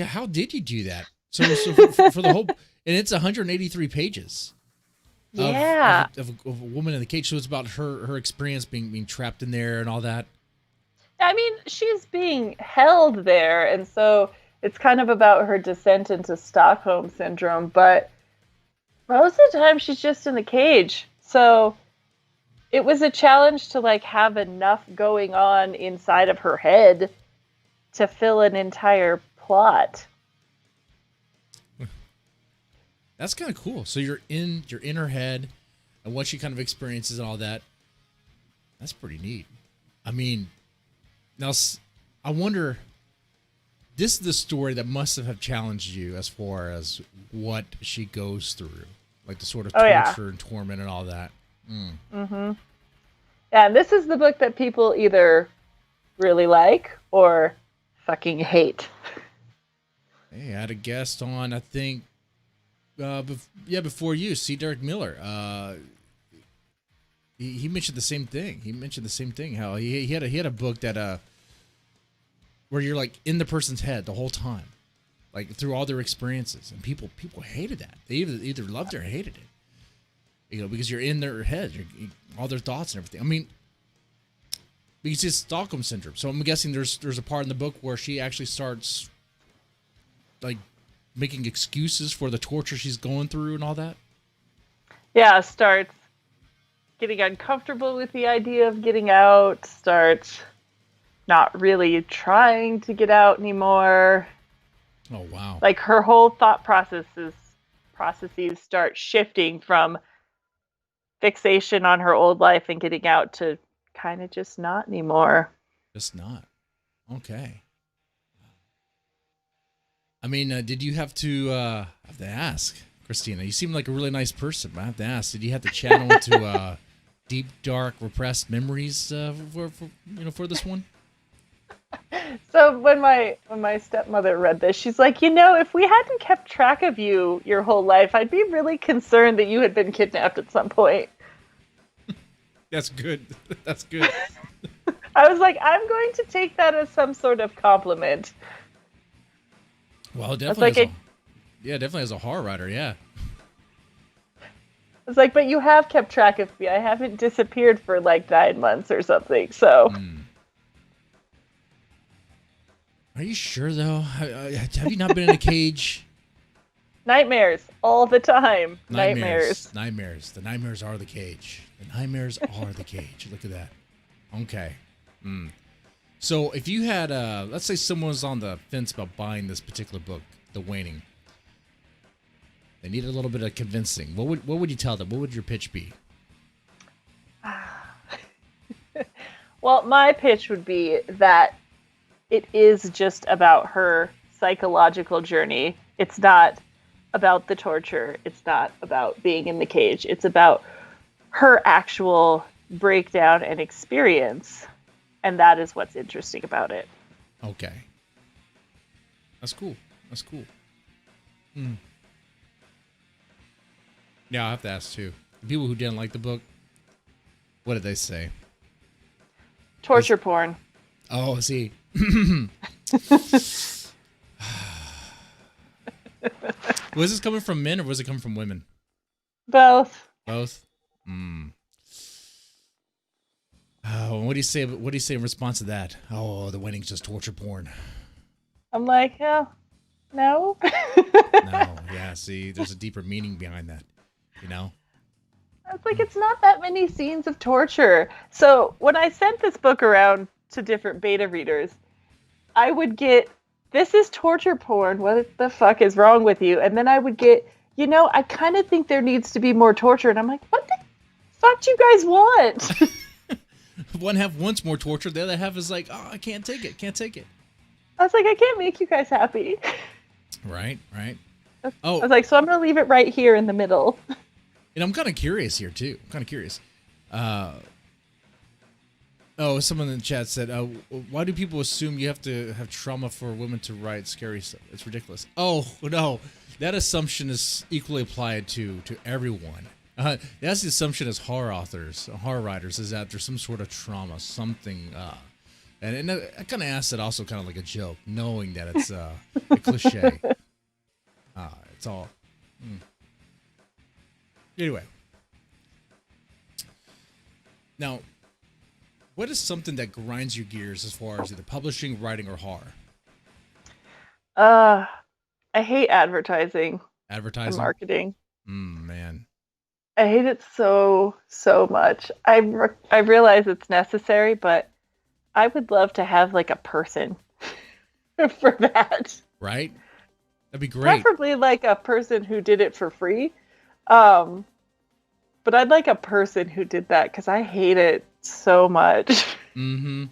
[SPEAKER 1] How did you do that? So for the whole, and it's 183 pages.
[SPEAKER 2] Yeah.
[SPEAKER 1] Of a woman in the cage. So it's about her experience being trapped in there and all that.
[SPEAKER 2] I mean, she's being held there, and so it's kind of about her descent into Stockholm syndrome, but most of the time she's just in the cage. So it was a challenge to have enough going on inside of her head to fill an entire plot.
[SPEAKER 1] That's kind of cool. So you're in her head and what she kind of experiences and all that. That's pretty neat. I mean, now I wonder, this is the story that must have challenged you as far as what she goes through, the sort of torture and torment and all that.
[SPEAKER 2] Mm-hmm. Yeah, and this is the book that people either really like or fucking hate.
[SPEAKER 1] Hey, I had a guest on, I think, before you, C. Derek Miller. He mentioned the same thing. How he had a book that where you're in the person's head the whole time, through all their experiences, and people hated that. They either loved it or hated it. Because you're in their head, all their thoughts and everything. I mean, because it's Stockholm syndrome. So I'm guessing there's a part in the book where she actually starts making excuses for the torture she's going through and all that?
[SPEAKER 2] Yeah, starts getting uncomfortable with the idea of getting out, starts not really trying to get out anymore.
[SPEAKER 1] Oh, wow.
[SPEAKER 2] Like her whole thought processes start shifting from fixation on her old life and getting out to kind of just not anymore.
[SPEAKER 1] Just not. Okay. I mean, did you have to ask, Christina? You seem like a really nice person, but I have to ask, did you have to channel into deep, dark, repressed memories for this one?
[SPEAKER 2] So when my stepmother read this, she's like, if we hadn't kept track of you your whole life, I'd be really concerned that you had been kidnapped at some point.
[SPEAKER 1] That's good. That's good.
[SPEAKER 2] I was like, I'm going to take that as some sort of compliment.
[SPEAKER 1] Well, definitely. Definitely as a horror writer, yeah.
[SPEAKER 2] It's like, but you have kept track of me. I haven't disappeared for like 9 months or something, so...
[SPEAKER 1] Are you sure, though? Have you not been in a cage?
[SPEAKER 2] Nightmares all the time.
[SPEAKER 1] Nightmares. The nightmares are the cage. The nightmares are the cage. Look at that. Okay. So if you had, let's say someone was on the fence about buying this particular book, The Waning. They needed a little bit of convincing. What would you tell them? What would your pitch be?
[SPEAKER 2] Well, my pitch would be that it is just about her psychological journey. It's not about the torture. It's not about being in the cage. It's about her actual breakdown and experience. And that is what's interesting about it.
[SPEAKER 1] Okay. That's cool. Yeah, I'll have to ask too. The people who didn't like the book, what did they say?
[SPEAKER 2] Torture porn.
[SPEAKER 1] Oh, see. Was this coming from men or was it coming from women?
[SPEAKER 2] Both.
[SPEAKER 1] Both? Oh, what do you say? What do you say in response to that? Oh, The Waning's just torture porn.
[SPEAKER 2] I'm like, oh, no.
[SPEAKER 1] No, yeah. See, there's a deeper meaning behind that. You know.
[SPEAKER 2] It's like it's not that many scenes of torture. So when I sent this book around to different beta readers, I would get, "This is torture porn. What the fuck is wrong with you?" And then I would get, I kind of think there needs to be more torture. And I'm like, what the fuck do you guys want?
[SPEAKER 1] One half wants more torture. The other half is like, oh, I can't take it.
[SPEAKER 2] I was like, I can't make you guys happy.
[SPEAKER 1] Right.
[SPEAKER 2] Oh. I was like, so I'm going to leave it right here in the middle.
[SPEAKER 1] And I'm kind of curious here, too. Someone in the chat said, why do people assume you have to have trauma for women to write scary stuff? It's ridiculous. Oh, no. That assumption is equally applied to everyone. That's the assumption as horror writers, is that there's some sort of trauma, something. And I kind of asked it also kind of like a joke, knowing that it's a cliche. It's all. Anyway. Now, what is something that grinds your gears as far as either publishing, writing, or horror?
[SPEAKER 2] I hate advertising.
[SPEAKER 1] Advertising?
[SPEAKER 2] And marketing.
[SPEAKER 1] Man.
[SPEAKER 2] I hate it so much. I realize it's necessary, but I would love to have like a person for that.
[SPEAKER 1] Right? That'd be great.
[SPEAKER 2] Preferably like a person who did it for free. But I'd like a person who did that because I hate it so much.
[SPEAKER 1] I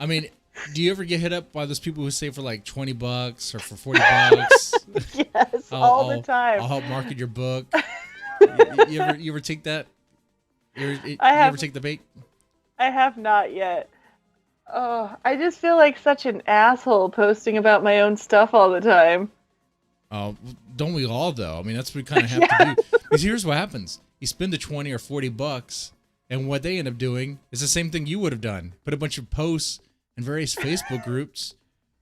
[SPEAKER 1] mean, do you ever get hit up by those people who say for like $20 or for $40?
[SPEAKER 2] Yes, all the time.
[SPEAKER 1] I'll help market your book. You ever take that? You ever take the bait?
[SPEAKER 2] I have not yet. Oh, I just feel like such an asshole posting about my own stuff all the time.
[SPEAKER 1] Oh, don't we all though? I mean, that's what we kind of have to do. Because here's what happens: you spend the $20 or $40, and what they end up doing is the same thing you would have done. Put a bunch of posts in various Facebook groups,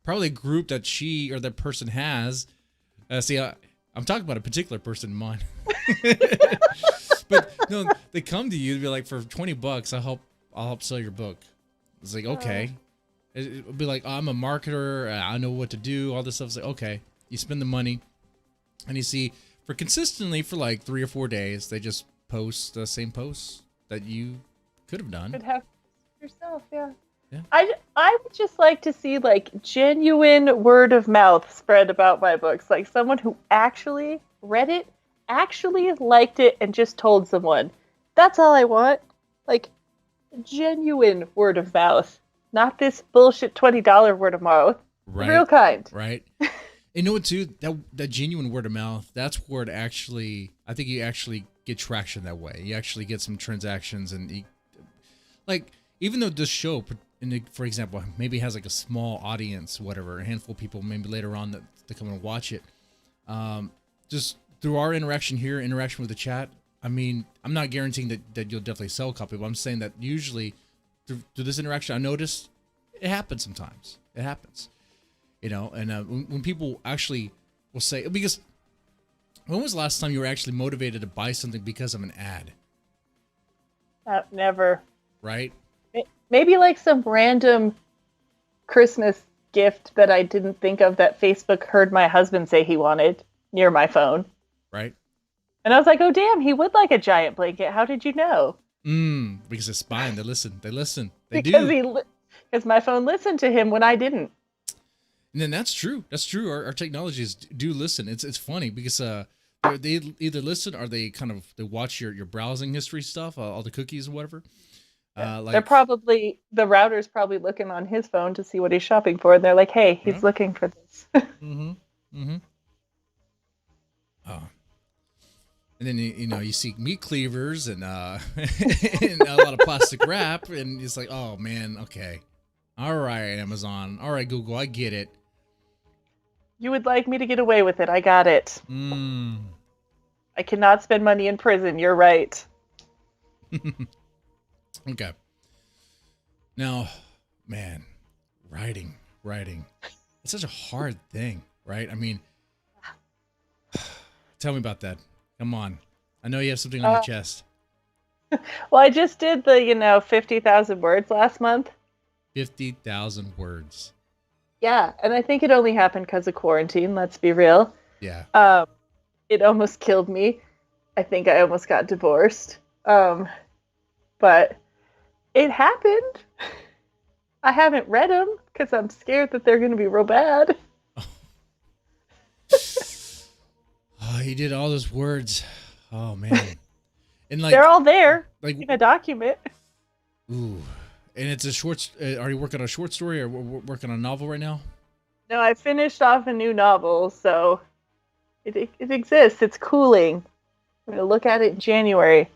[SPEAKER 1] probably a group that she or that person has. I'm talking about a particular person in mind. But no, they come to you to be like, for $20, I'll help sell your book. It's like, okay. It'll be like, oh, I'm a marketer. I know what to do. All this stuff. It's like, okay. You spend the money, and you see for consistently for like 3 or 4 days, they just post the same posts that you could have done.
[SPEAKER 2] Could have yourself, yeah.
[SPEAKER 1] Yeah.
[SPEAKER 2] I would just like to see like genuine word of mouth spread about my books, like someone who actually read it, actually liked it, and just told someone. That's all I want. Like genuine word of mouth, not this bullshit $20 word of mouth.
[SPEAKER 1] Right.
[SPEAKER 2] The real kind.
[SPEAKER 1] Right. You know what, too? That genuine word of mouth, that's where it actually, I think you actually get traction that way. You actually get some transactions, and like, even though this show, for example, maybe has like a small audience, whatever, a handful of people maybe later on that come and watch it, just through our interaction here, interaction with the chat, I mean, I'm not guaranteeing that you'll definitely sell a copy, but I'm saying that usually through this interaction, I notice it happens sometimes. It happens. You know, and when people actually will say, because when was the last time you were actually motivated to buy something because of an ad?
[SPEAKER 2] Never.
[SPEAKER 1] Right?
[SPEAKER 2] Maybe like some random Christmas gift that I didn't think of that Facebook heard my husband say he wanted near my phone.
[SPEAKER 1] Right.
[SPEAKER 2] And I was like, oh, damn, he would like a giant blanket. How did you know?
[SPEAKER 1] Because they're spying. They listen. They
[SPEAKER 2] because
[SPEAKER 1] do.
[SPEAKER 2] Because my phone listened to him when I didn't.
[SPEAKER 1] And then that's true. That's true. Our technologies do listen. It's funny because they either listen or they they watch your browsing history stuff, all the cookies or whatever.
[SPEAKER 2] They're probably, the router's probably looking on his phone to see what he's shopping for. And they're like, hey, he's looking for this.
[SPEAKER 1] Oh. And then, you see meat cleavers and, and a lot of plastic wrap. And it's like, oh, man, okay. All right, Amazon. All right, Google, I get it.
[SPEAKER 2] You would like me to get away with it. I got it. I cannot spend money in prison. You're right.
[SPEAKER 1] Okay. Now, man, writing. It's such a hard thing, right? I mean, tell me about that. Come on. I know you have something on your chest.
[SPEAKER 2] Well, I just did the, 50,000 words last month.
[SPEAKER 1] 50,000 words.
[SPEAKER 2] Yeah, and I think it only happened because of quarantine, let's be real.
[SPEAKER 1] Yeah.
[SPEAKER 2] It almost killed me. I think I almost got divorced. But it happened. I haven't read them because I'm scared that they're going to be real bad.
[SPEAKER 1] Oh, you did all those words. Oh, man. And
[SPEAKER 2] they're all there in a document.
[SPEAKER 1] Ooh. And it's a short. Are you working on a short story or working on a novel right now?
[SPEAKER 2] No, I finished off a new novel, so it exists. It's cooling. I'm going to look at it in January.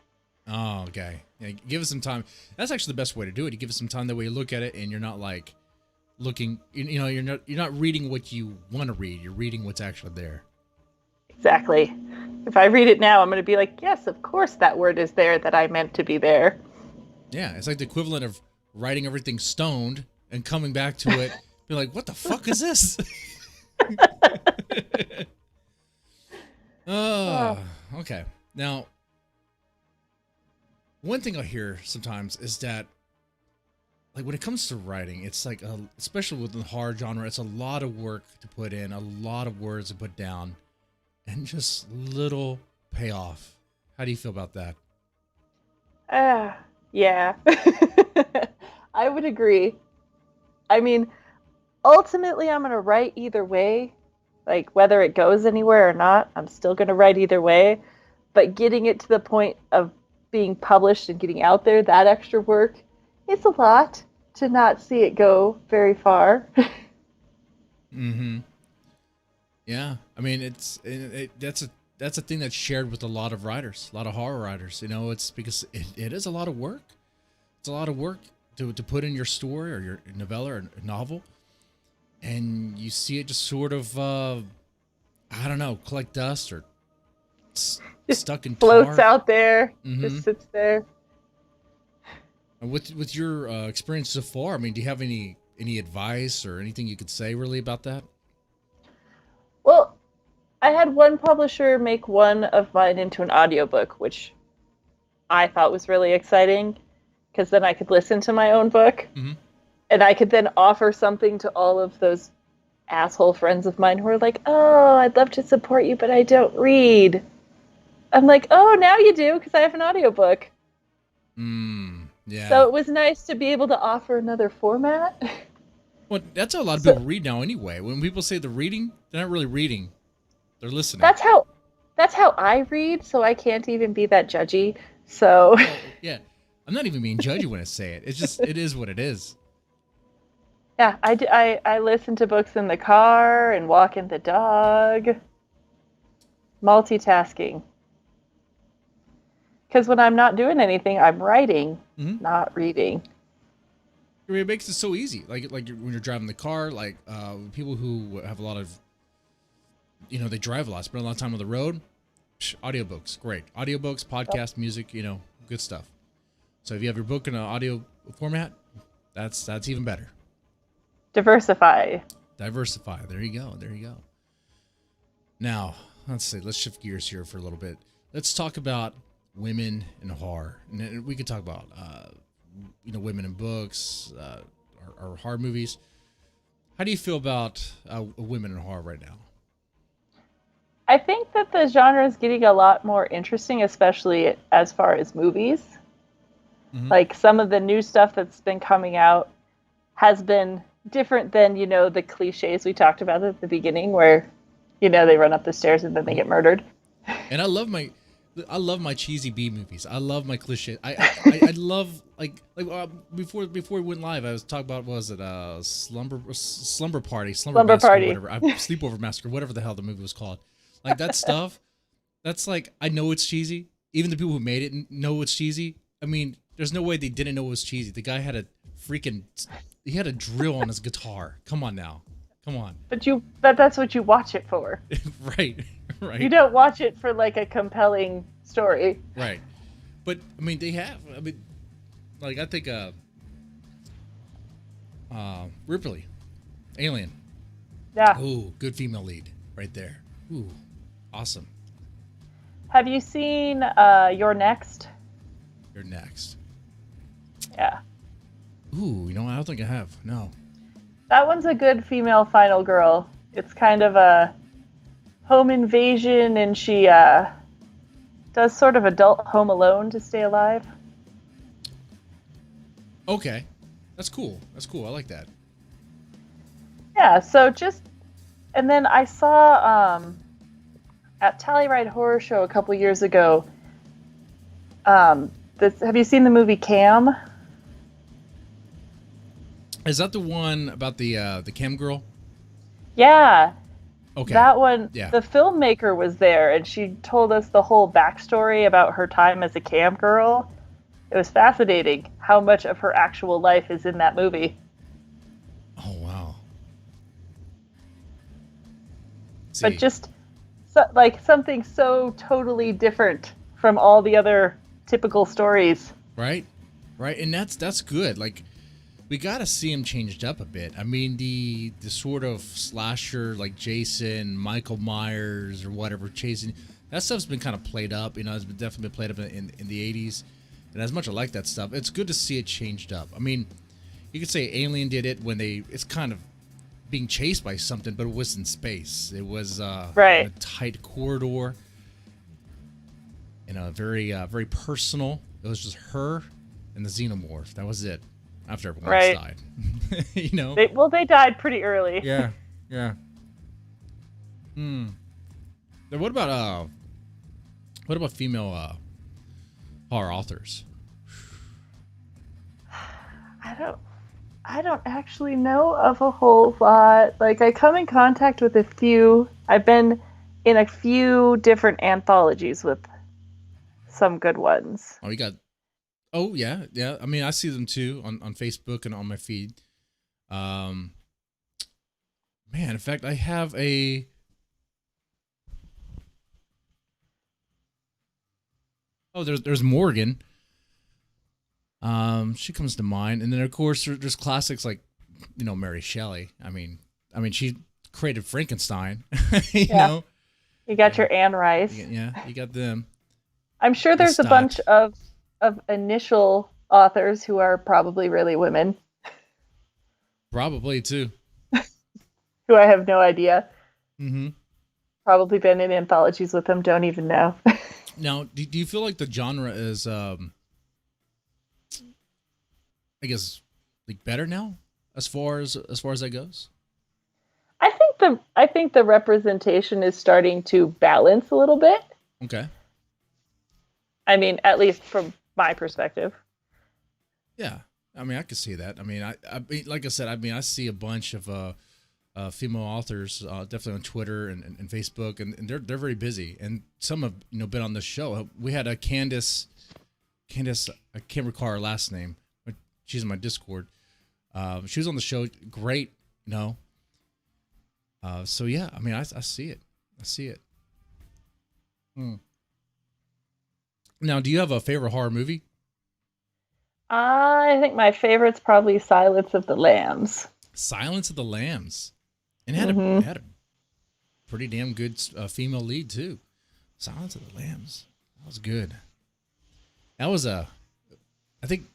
[SPEAKER 1] Oh, okay. Yeah, give us some time. That's actually the best way to do it. You give us some time, that way you look at it and you're not like looking. You're not reading what you want to read. You're reading what's actually there.
[SPEAKER 2] Exactly. If I read it now, I'm going to be like, yes, of course that word is there that I meant to be there.
[SPEAKER 1] Yeah, it's like the equivalent of writing everything stoned and coming back to it, be like, what the fuck is this? Okay. Now, one thing I hear sometimes is that, like, when it comes to writing, it's like, especially with the horror genre, it's a lot of work to put in, a lot of words to put down, and just little payoff. How do you feel about that?
[SPEAKER 2] Yeah. I would agree. I mean, ultimately, I'm going to write either way. Like, whether it goes anywhere or not, I'm still going to write either way. But getting it to the point of being published and getting out there, that extra work, it's a lot to not see it go very far.
[SPEAKER 1] Yeah. I mean, that's a thing that's shared with a lot of writers, a lot of horror writers. It's because it is a lot of work. It's a lot of work to put in your story or your novella or novel. And you see it just sort of, I don't know, collect dust or stuck in
[SPEAKER 2] floats
[SPEAKER 1] tar.
[SPEAKER 2] Out there, just sits there.
[SPEAKER 1] And with your experience so far, I mean, do you have any advice or anything you could say really about that?
[SPEAKER 2] Well, I had one publisher make one of mine into an audiobook, which I thought was really exciting, because then I could listen to my own book. And I could then offer something to all of those asshole friends of mine who are like, "Oh, I'd love to support you, but I don't read." I'm like, "Oh, now you do because I have an audiobook."
[SPEAKER 1] Yeah.
[SPEAKER 2] So it was nice to be able to offer another format.
[SPEAKER 1] Well, that's how a lot of
[SPEAKER 2] So
[SPEAKER 1] people read now anyway. When people say they're reading, they're not really reading. They're listening.
[SPEAKER 2] that's how I read, so I can't even be that judgy. So
[SPEAKER 1] Oh, yeah. I'm not even being judgy when I say it. It's just, it is what it is.
[SPEAKER 2] yeah, I listen to books in the car and walking the dog. Multitasking. Because when I'm not doing anything, I'm writing, not reading.
[SPEAKER 1] It makes it so easy. Like when you're driving the car, like people who have a lot of, they drive a lot, spend a lot of time on the road. Audiobooks, great. Audiobooks, podcast, music, good stuff. So if you have your book in an audio format, that's even better.
[SPEAKER 2] Diversify.
[SPEAKER 1] Diversify. There you go. There you go. Now, let's shift gears here for a little bit. Let's talk about women in horror. And we could talk about, women in books, or horror movies. How do you feel about women in horror right now?
[SPEAKER 2] I think that the genre is getting a lot more interesting, especially as far as movies. Like some of the new stuff that's been coming out has been different than, the cliches we talked about at the beginning where, they run up the stairs and then they get murdered.
[SPEAKER 1] And I love my cheesy B movies. I love my cliche. I love before we went live, I was talking about, what was it, slumber party, slumber massacre,
[SPEAKER 2] Party.
[SPEAKER 1] whatever, sleepover massacre, whatever the hell the movie was called. Like that stuff. That's like, I know it's cheesy. Even the people who made it know it's cheesy. I mean, there's no way they didn't know it was cheesy. The guy had he had a drill on his guitar. Come on now. Come on.
[SPEAKER 2] But that's what you watch it for.
[SPEAKER 1] Right.
[SPEAKER 2] You don't watch it for like a compelling story.
[SPEAKER 1] Right. But I mean, like I think Ripley, Alien.
[SPEAKER 2] Yeah.
[SPEAKER 1] Ooh, good female lead right there. Ooh, awesome.
[SPEAKER 2] Have you seen You're Next?
[SPEAKER 1] You're Next.
[SPEAKER 2] Yeah.
[SPEAKER 1] Ooh, I don't think I have. No.
[SPEAKER 2] That one's a good female final girl. It's kind of a home invasion, and she does sort of adult Home Alone to stay alive.
[SPEAKER 1] Okay. That's cool. I like that.
[SPEAKER 2] Yeah, so and then I saw at Telluride Horror Show a couple years ago, have you seen the movie Cam?
[SPEAKER 1] Is that the one about the cam girl?
[SPEAKER 2] Yeah.
[SPEAKER 1] Okay.
[SPEAKER 2] That one,
[SPEAKER 1] yeah.
[SPEAKER 2] The filmmaker was there, and she told us the whole backstory about her time as a cam girl. It was fascinating how much of her actual life is in that movie.
[SPEAKER 1] Oh, wow.
[SPEAKER 2] But just something so totally different from all the other typical stories.
[SPEAKER 1] Right. And that's good. Like, we got to see him changed up a bit. I mean, the sort of slasher like Jason, Michael Myers, or whatever, chasing, that stuff's been kind of played up. It's definitely been played up in the 80s. And as much as I like that stuff, it's good to see it changed up. I mean, you could say Alien did it when it's kind of being chased by something, but it was in space. It was
[SPEAKER 2] right.
[SPEAKER 1] in a tight corridor. Very very personal. It was just her and the xenomorph. That was it. After everyone else died.
[SPEAKER 2] They died pretty early.
[SPEAKER 1] Yeah. Then what about female horror authors?
[SPEAKER 2] I don't actually know of a whole lot. Like, I come in contact with a few. I've been in a few different anthologies with some good ones.
[SPEAKER 1] Oh, yeah. I mean, I see them too on Facebook and on my feed. Man, in fact, I have a... Oh, there's Morgan. She comes to mind. And then, of course, there's classics like, Mary Shelley. I mean, she created Frankenstein, you know?
[SPEAKER 2] You got your Anne Rice.
[SPEAKER 1] Yeah, you got them.
[SPEAKER 2] I'm sure there's a bunch of initial authors who are probably really women.
[SPEAKER 1] Probably too.
[SPEAKER 2] who I have no idea.
[SPEAKER 1] Mm-hmm.
[SPEAKER 2] Probably been in anthologies with him, don't even know.
[SPEAKER 1] Now, do you feel like the genre is, I guess, like better now as far as that goes?
[SPEAKER 2] I think the representation is starting to balance a little bit.
[SPEAKER 1] Okay.
[SPEAKER 2] I mean, at least from my perspective.
[SPEAKER 1] Yeah. I mean, I could see that. I mean, I mean, like I said, I mean, I see a bunch of female authors, definitely on Twitter and Facebook, and they're very busy. And some have been on this show. We had a Candace, I can't recall her last name, but she's in my Discord. She was on the show. Great, So yeah, I mean, I see it. I see it. Now, do you have a favorite horror movie?
[SPEAKER 2] I think my favorite's probably Silence of the Lambs.
[SPEAKER 1] Silence of the Lambs, and it had a pretty damn good female lead too. Silence of the Lambs, that was good. That was I think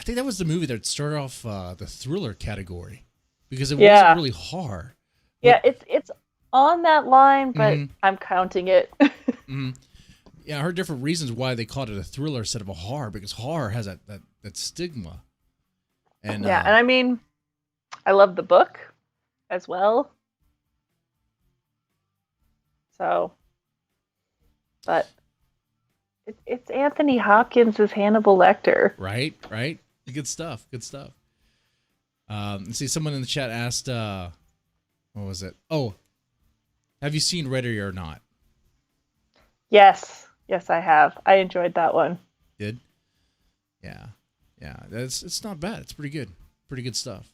[SPEAKER 1] that was the movie that started off the thriller category because it wasn't really horror.
[SPEAKER 2] Yeah, it's on that line, but I'm counting it.
[SPEAKER 1] Yeah, I heard different reasons why they called it a thriller instead of a horror, because horror has that stigma. And
[SPEAKER 2] and I mean, I love the book as well. So, but it's Anthony Hopkins as Hannibal Lecter.
[SPEAKER 1] Right. Good stuff. Let's see, someone in the chat asked, what was it? Oh, have you seen Ready or Not?
[SPEAKER 2] Yes, I have. I enjoyed that one.
[SPEAKER 1] Did? Yeah. It's not bad. It's pretty good. Pretty good stuff.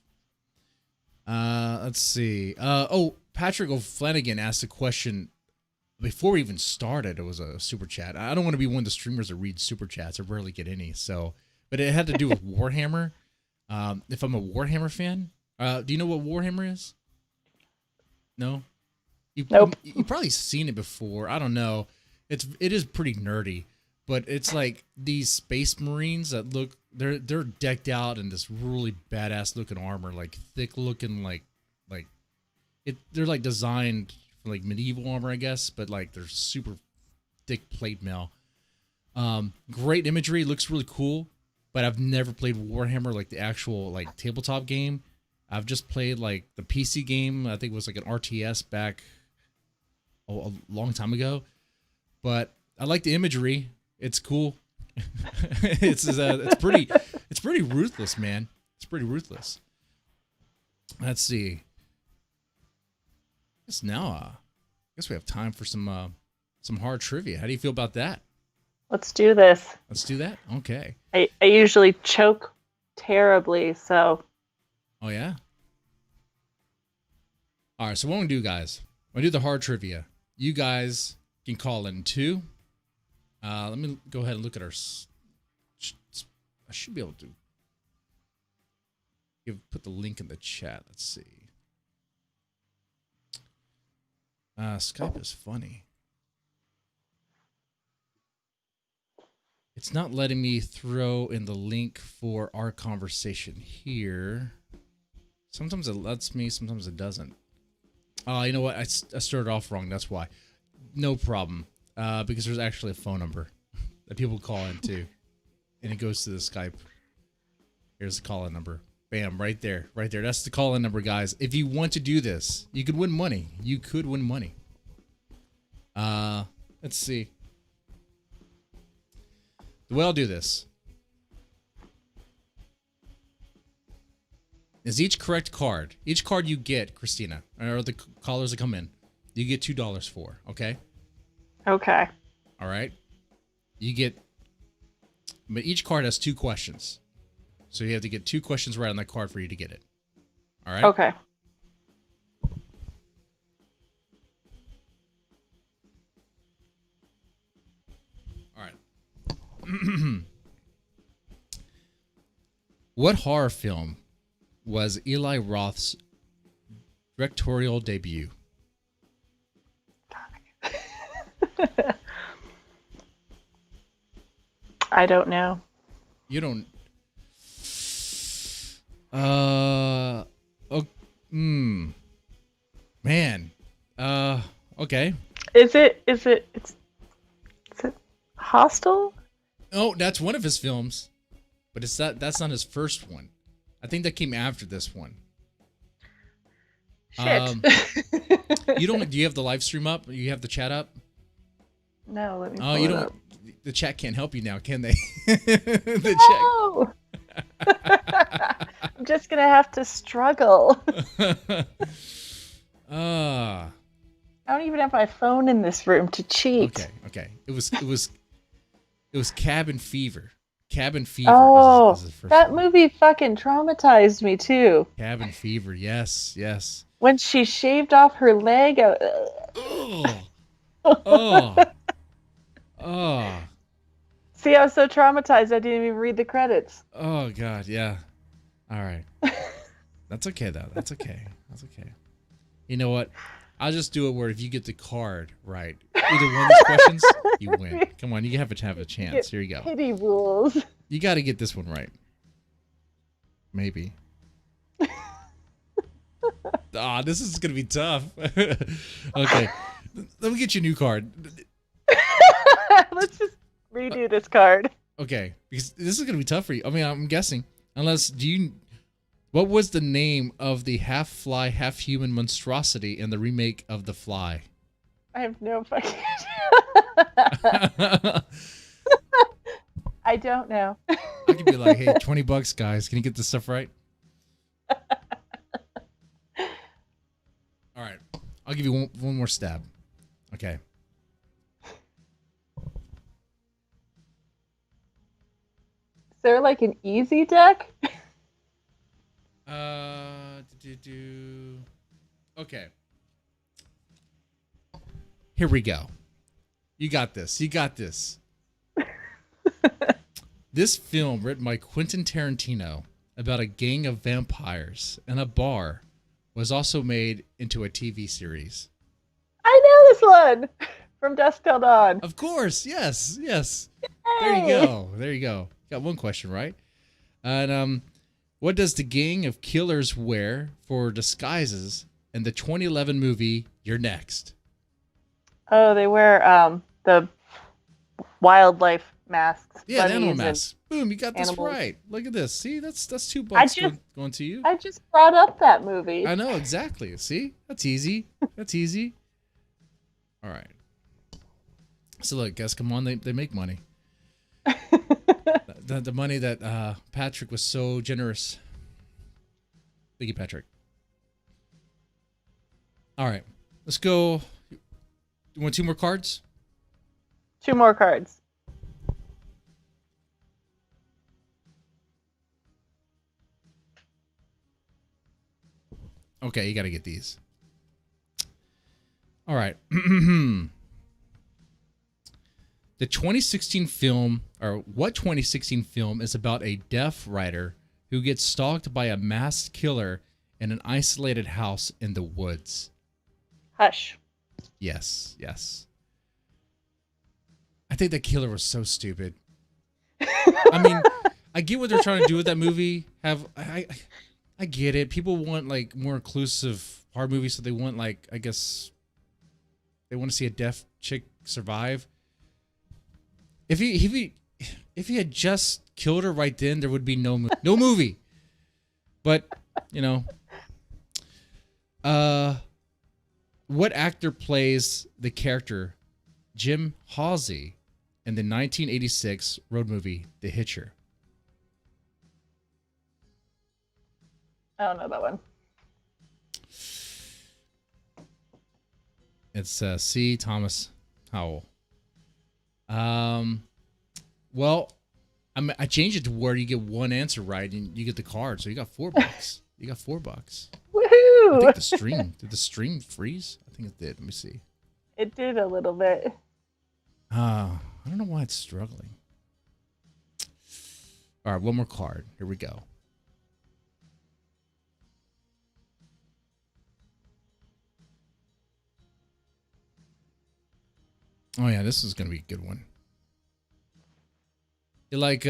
[SPEAKER 1] Let's see. Patrick O'Flanagan asked a question before we even started. It was a super chat. I don't want to be one of the streamers that reads super chats. I rarely get any. But it had to do with Warhammer. If I'm a Warhammer fan, do you know what Warhammer is? No.
[SPEAKER 2] Nope.
[SPEAKER 1] You've probably seen it before. I don't know. It is pretty nerdy, but it's like these space marines that they're decked out in this really badass looking armor, like thick looking, they're like designed for like medieval armor, I guess, but like they're super thick plate mail. Great imagery, looks really cool, but I've never played Warhammer, like the actual like tabletop game. I've just played like the PC game. I think it was like an RTS back a long time ago. But I like the imagery. It's cool. It's pretty ruthless, man. It's pretty ruthless. Let's see. I guess we have time for some hard trivia. How do you feel about that?
[SPEAKER 2] Let's do this.
[SPEAKER 1] Let's do that. Okay.
[SPEAKER 2] I usually choke terribly, so.
[SPEAKER 1] Oh yeah. All right. So what I'm gonna do, guys? I'm gonna do the hard trivia. You guys can call in too. Let me go ahead and look at our. I should be able to put the link in the chat. Let's see. Skype is funny. It's not letting me throw in the link for our conversation here. Sometimes it lets me, sometimes it doesn't. You know what? I started off wrong. That's why. No problem. Because there's actually a phone number that people call into, and it goes to the Skype. Here's the call-in number. Bam, right there. That's the call-in number, guys. If you want to do this, you could win money. Let's see. The way I'll do this is each correct card, each card you get, Christina, or the callers that come in, you get $2 for, okay?
[SPEAKER 2] Okay.
[SPEAKER 1] All right. But each card has 2 questions. So you have to get 2 questions right on that card for you to get it. All right?
[SPEAKER 2] Okay.
[SPEAKER 1] All right. What horror film was Eli Roth's directorial debut?
[SPEAKER 2] I don't know.
[SPEAKER 1] You don't. Man. Okay.
[SPEAKER 2] Is it Hostel?
[SPEAKER 1] Oh, that's one of his films, but that's not his first one. I think that came after this one.
[SPEAKER 2] Shit.
[SPEAKER 1] Do you have the live stream up? You have the chat up?
[SPEAKER 2] No, let me
[SPEAKER 1] Oh,
[SPEAKER 2] pull
[SPEAKER 1] you
[SPEAKER 2] it
[SPEAKER 1] don't.
[SPEAKER 2] up.
[SPEAKER 1] The chat can't help you now, can they? The
[SPEAKER 2] No! I'm just gonna have to struggle.
[SPEAKER 1] chat.
[SPEAKER 2] I don't even have my phone in this room to cheat.
[SPEAKER 1] Okay. It was Cabin Fever. Cabin Fever.
[SPEAKER 2] Oh,
[SPEAKER 1] was his first
[SPEAKER 2] that
[SPEAKER 1] one.
[SPEAKER 2] movie fucking traumatized me too.
[SPEAKER 1] Cabin Fever. Yes.
[SPEAKER 2] When she shaved off her leg.
[SPEAKER 1] Oh. Oh. Oh.
[SPEAKER 2] See, I was so traumatized I didn't even read the credits.
[SPEAKER 1] Oh God. Yeah. All right. That's okay though. That's okay. You know what? I'll just do it where if you get the card right, either one of these questions, you win. Come on, you have a chance. Here you go.
[SPEAKER 2] Pity rules.
[SPEAKER 1] You got to get this one right. Maybe. This is gonna be tough. Okay, let me get you a new card.
[SPEAKER 2] Let's just redo this card.
[SPEAKER 1] Okay, because this is gonna be tough for you. I mean, I'm guessing. What was the name of the half fly, half human monstrosity in the remake of The Fly?
[SPEAKER 2] I have no fucking I don't know.
[SPEAKER 1] I could be like, hey, $20, guys. Can you get this stuff right? All right. I'll give you one more stab. Okay.
[SPEAKER 2] Is there like an easy deck?
[SPEAKER 1] Okay. Here we go. You got this. This film, written by Quentin Tarantino about a gang of vampires and a bar, was also made into a TV series.
[SPEAKER 2] I know this one from Dusk Till Dawn.
[SPEAKER 1] Of course, yes.
[SPEAKER 2] Hey.
[SPEAKER 1] There you go. Got one question right. And what does the gang of killers wear for disguises in the 2011 movie You're Next?
[SPEAKER 2] Oh, they wear the wildlife masks.
[SPEAKER 1] Yeah, the
[SPEAKER 2] bunnies
[SPEAKER 1] animal
[SPEAKER 2] and
[SPEAKER 1] mask. Boom, you got this
[SPEAKER 2] animals.
[SPEAKER 1] right. Look at this. See, that's $2 going to you.
[SPEAKER 2] I just brought up that movie.
[SPEAKER 1] I know, exactly. See? That's easy. All right. So look, guys, come on. They make money. The money that Patrick was so generous. Thank you, Patrick. All right. Let's go. You want 2 more cards?
[SPEAKER 2] 2 more cards.
[SPEAKER 1] Okay, you got to get these. All right. The 2016 film, or what 2016 film is about a deaf writer who gets stalked by a masked killer in an isolated house in the woods?
[SPEAKER 2] Hush.
[SPEAKER 1] Yes. I think that killer was so stupid. I mean, I get what they're trying to do with that movie. I get it. People want like more inclusive horror movies, so they want like, I guess they want to see a deaf chick survive. If he had just killed her right then, there would be no movie. But, you know, what actor plays the character Jim Halsey in the 1986 road movie The Hitcher?
[SPEAKER 2] I don't know that one.
[SPEAKER 1] It's C. Thomas Howell. Well, I changed it to where you get one answer right and you get the card, so you got $4. You got $4.
[SPEAKER 2] Woohoo!
[SPEAKER 1] I think did the stream freeze? I think it did. Let me see.
[SPEAKER 2] It did a little bit.
[SPEAKER 1] I don't know why it's struggling. All right, one more card. Here we go. Oh yeah, this is gonna be a good one. You like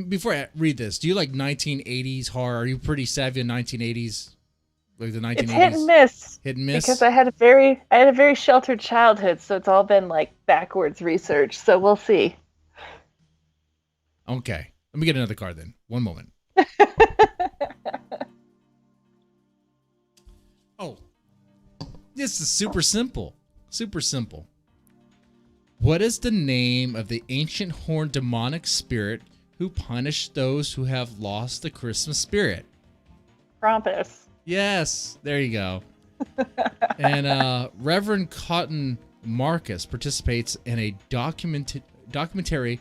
[SPEAKER 1] before I read this, do you like 1980s horror? Are you pretty savvy in 1980s Like the 1980s?
[SPEAKER 2] It's hit and miss.
[SPEAKER 1] Hit and miss?
[SPEAKER 2] Because I had a very sheltered childhood, so it's all been like backwards research. So we'll see.
[SPEAKER 1] Okay. Let me get another card then. One moment. Oh. This is super simple. Super simple. What is the name of the ancient horned demonic spirit who punished those who have lost the Christmas spirit?
[SPEAKER 2] Krampus.
[SPEAKER 1] Yes, there you go. And Reverend Cotton Marcus participates in a documentary.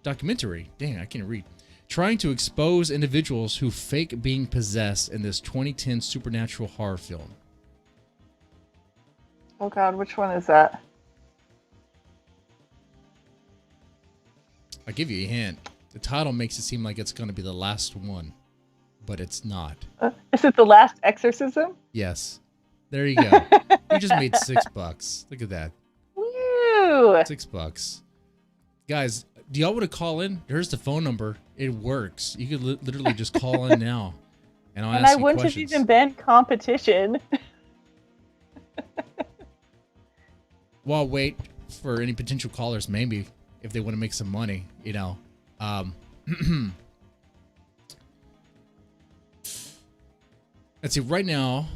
[SPEAKER 1] Dang, I can't read. Trying to expose individuals who fake being possessed in this 2010 supernatural horror film.
[SPEAKER 2] Oh God, which one is that?
[SPEAKER 1] I'll give you a hint. The title makes it seem like it's going to be the last one, but it's not.
[SPEAKER 2] Is it The Last Exorcism?
[SPEAKER 1] Yes. There you go. You just made $6. Look at that.
[SPEAKER 2] Woo!
[SPEAKER 1] $6. Guys, do y'all want to call in? Here's the phone number. It works. You could literally just call in now, and I'll ask you questions.
[SPEAKER 2] And I wouldn't have even been competition.
[SPEAKER 1] Well, I'll wait for any potential callers, maybe, if they want to make some money, you know. Let's see. Right now,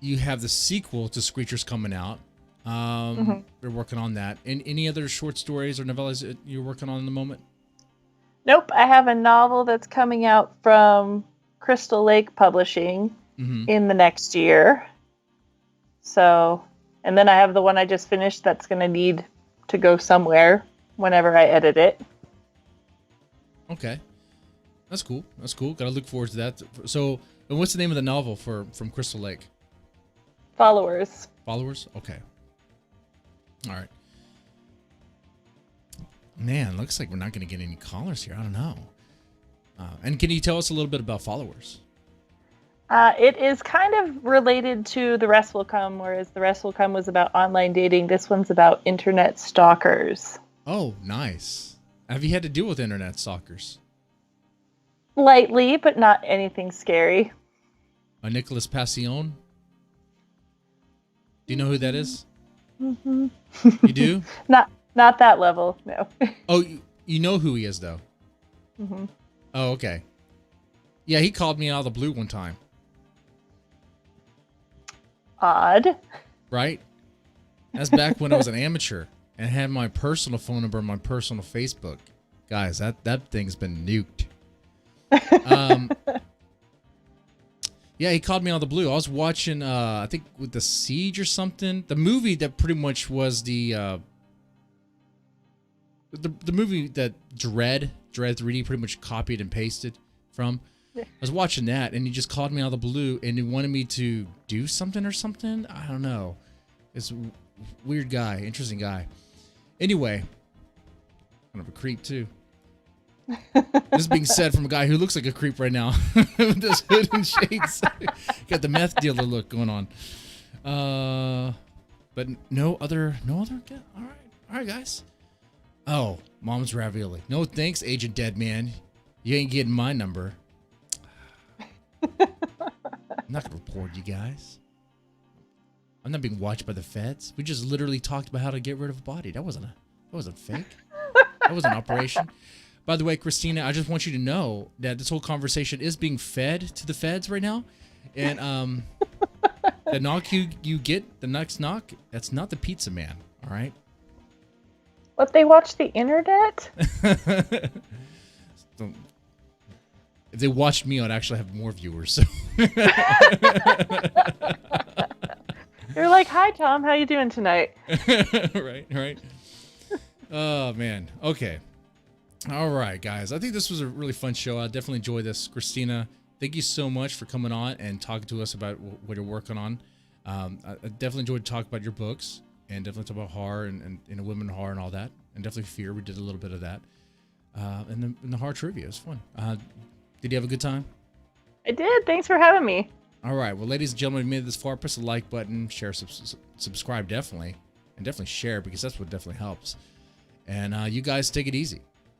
[SPEAKER 1] you have the sequel to Screechers coming out. They're working on that. And any other short stories or novellas that you're working on in the moment?
[SPEAKER 2] Nope. I have a novel that's coming out from Crystal Lake Publishing in the next year. So, and then I have the one I just finished that's going to need to go somewhere whenever I edit it.
[SPEAKER 1] Okay. That's cool. That's cool. Gotta look forward to that. So, and what's the name of the novel from Crystal Lake?
[SPEAKER 2] Followers.
[SPEAKER 1] Followers? Okay. All right. Man, looks like we're not going to get any callers here. I don't know. And can you tell us a little bit about Followers?
[SPEAKER 2] It is kind of related to The Rest Will Come, whereas The Rest Will Come was about online dating. This one's about internet stalkers.
[SPEAKER 1] Oh, nice. Have you had to deal with internet stalkers?
[SPEAKER 2] Lightly, but not anything scary.
[SPEAKER 1] Nicholas Passion? Do you know who that is?
[SPEAKER 2] Mm-hmm.
[SPEAKER 1] You do?
[SPEAKER 2] Not that level, no.
[SPEAKER 1] Oh, you know who he is, though?
[SPEAKER 2] Mm-hmm.
[SPEAKER 1] Oh, okay. Yeah, he called me out of the blue one time.
[SPEAKER 2] Odd.
[SPEAKER 1] Right? That's back when I was an amateur and had my personal phone number and my personal Facebook. Guys, that thing's been nuked. Yeah, he called me out of the blue. I was watching, I think, with The Siege or something. The movie that pretty much was the movie that Dread 3D pretty much copied and pasted from. I was watching that, and he just called me out of the blue, and he wanted me to do something or something. I don't know. It's a weird guy, interesting guy. Anyway, kind of a creep too. This is being said from a guy who looks like a creep right now with this hood and shades. Got the meth dealer look going on. But no other. All right, guys. Oh, Mom's ravioli. No thanks, Agent Deadman. You ain't getting my number. I'm not gonna report you guys. I'm not being watched by the feds. We just literally talked about how to get rid of a body. That wasn't fake. That was an operation. By the way, Christina, I just want you to know that this whole conversation is being fed to the feds right now. And the knock you get, the next knock, that's not the pizza man, all right?
[SPEAKER 2] What, they watch the internet?
[SPEAKER 1] So, if they watched me, I'd actually have more viewers. So.
[SPEAKER 2] You're like, hi, Tom. How you doing tonight?
[SPEAKER 1] Right. Oh, man. Okay. All right, guys. I think this was a really fun show. I definitely enjoyed this. Christina, thank you so much for coming on and talking to us about what you're working on. I definitely enjoyed talking about your books and definitely talk about horror and women horror and all that. And definitely fear. We did a little bit of that. And the horror trivia. It was fun. Did you have a good time?
[SPEAKER 2] I did. Thanks for having me.
[SPEAKER 1] All right. Well, ladies and gentlemen, if you made it this far, press the like button, share, subscribe definitely. And definitely share because that's what definitely helps. And you guys take it easy.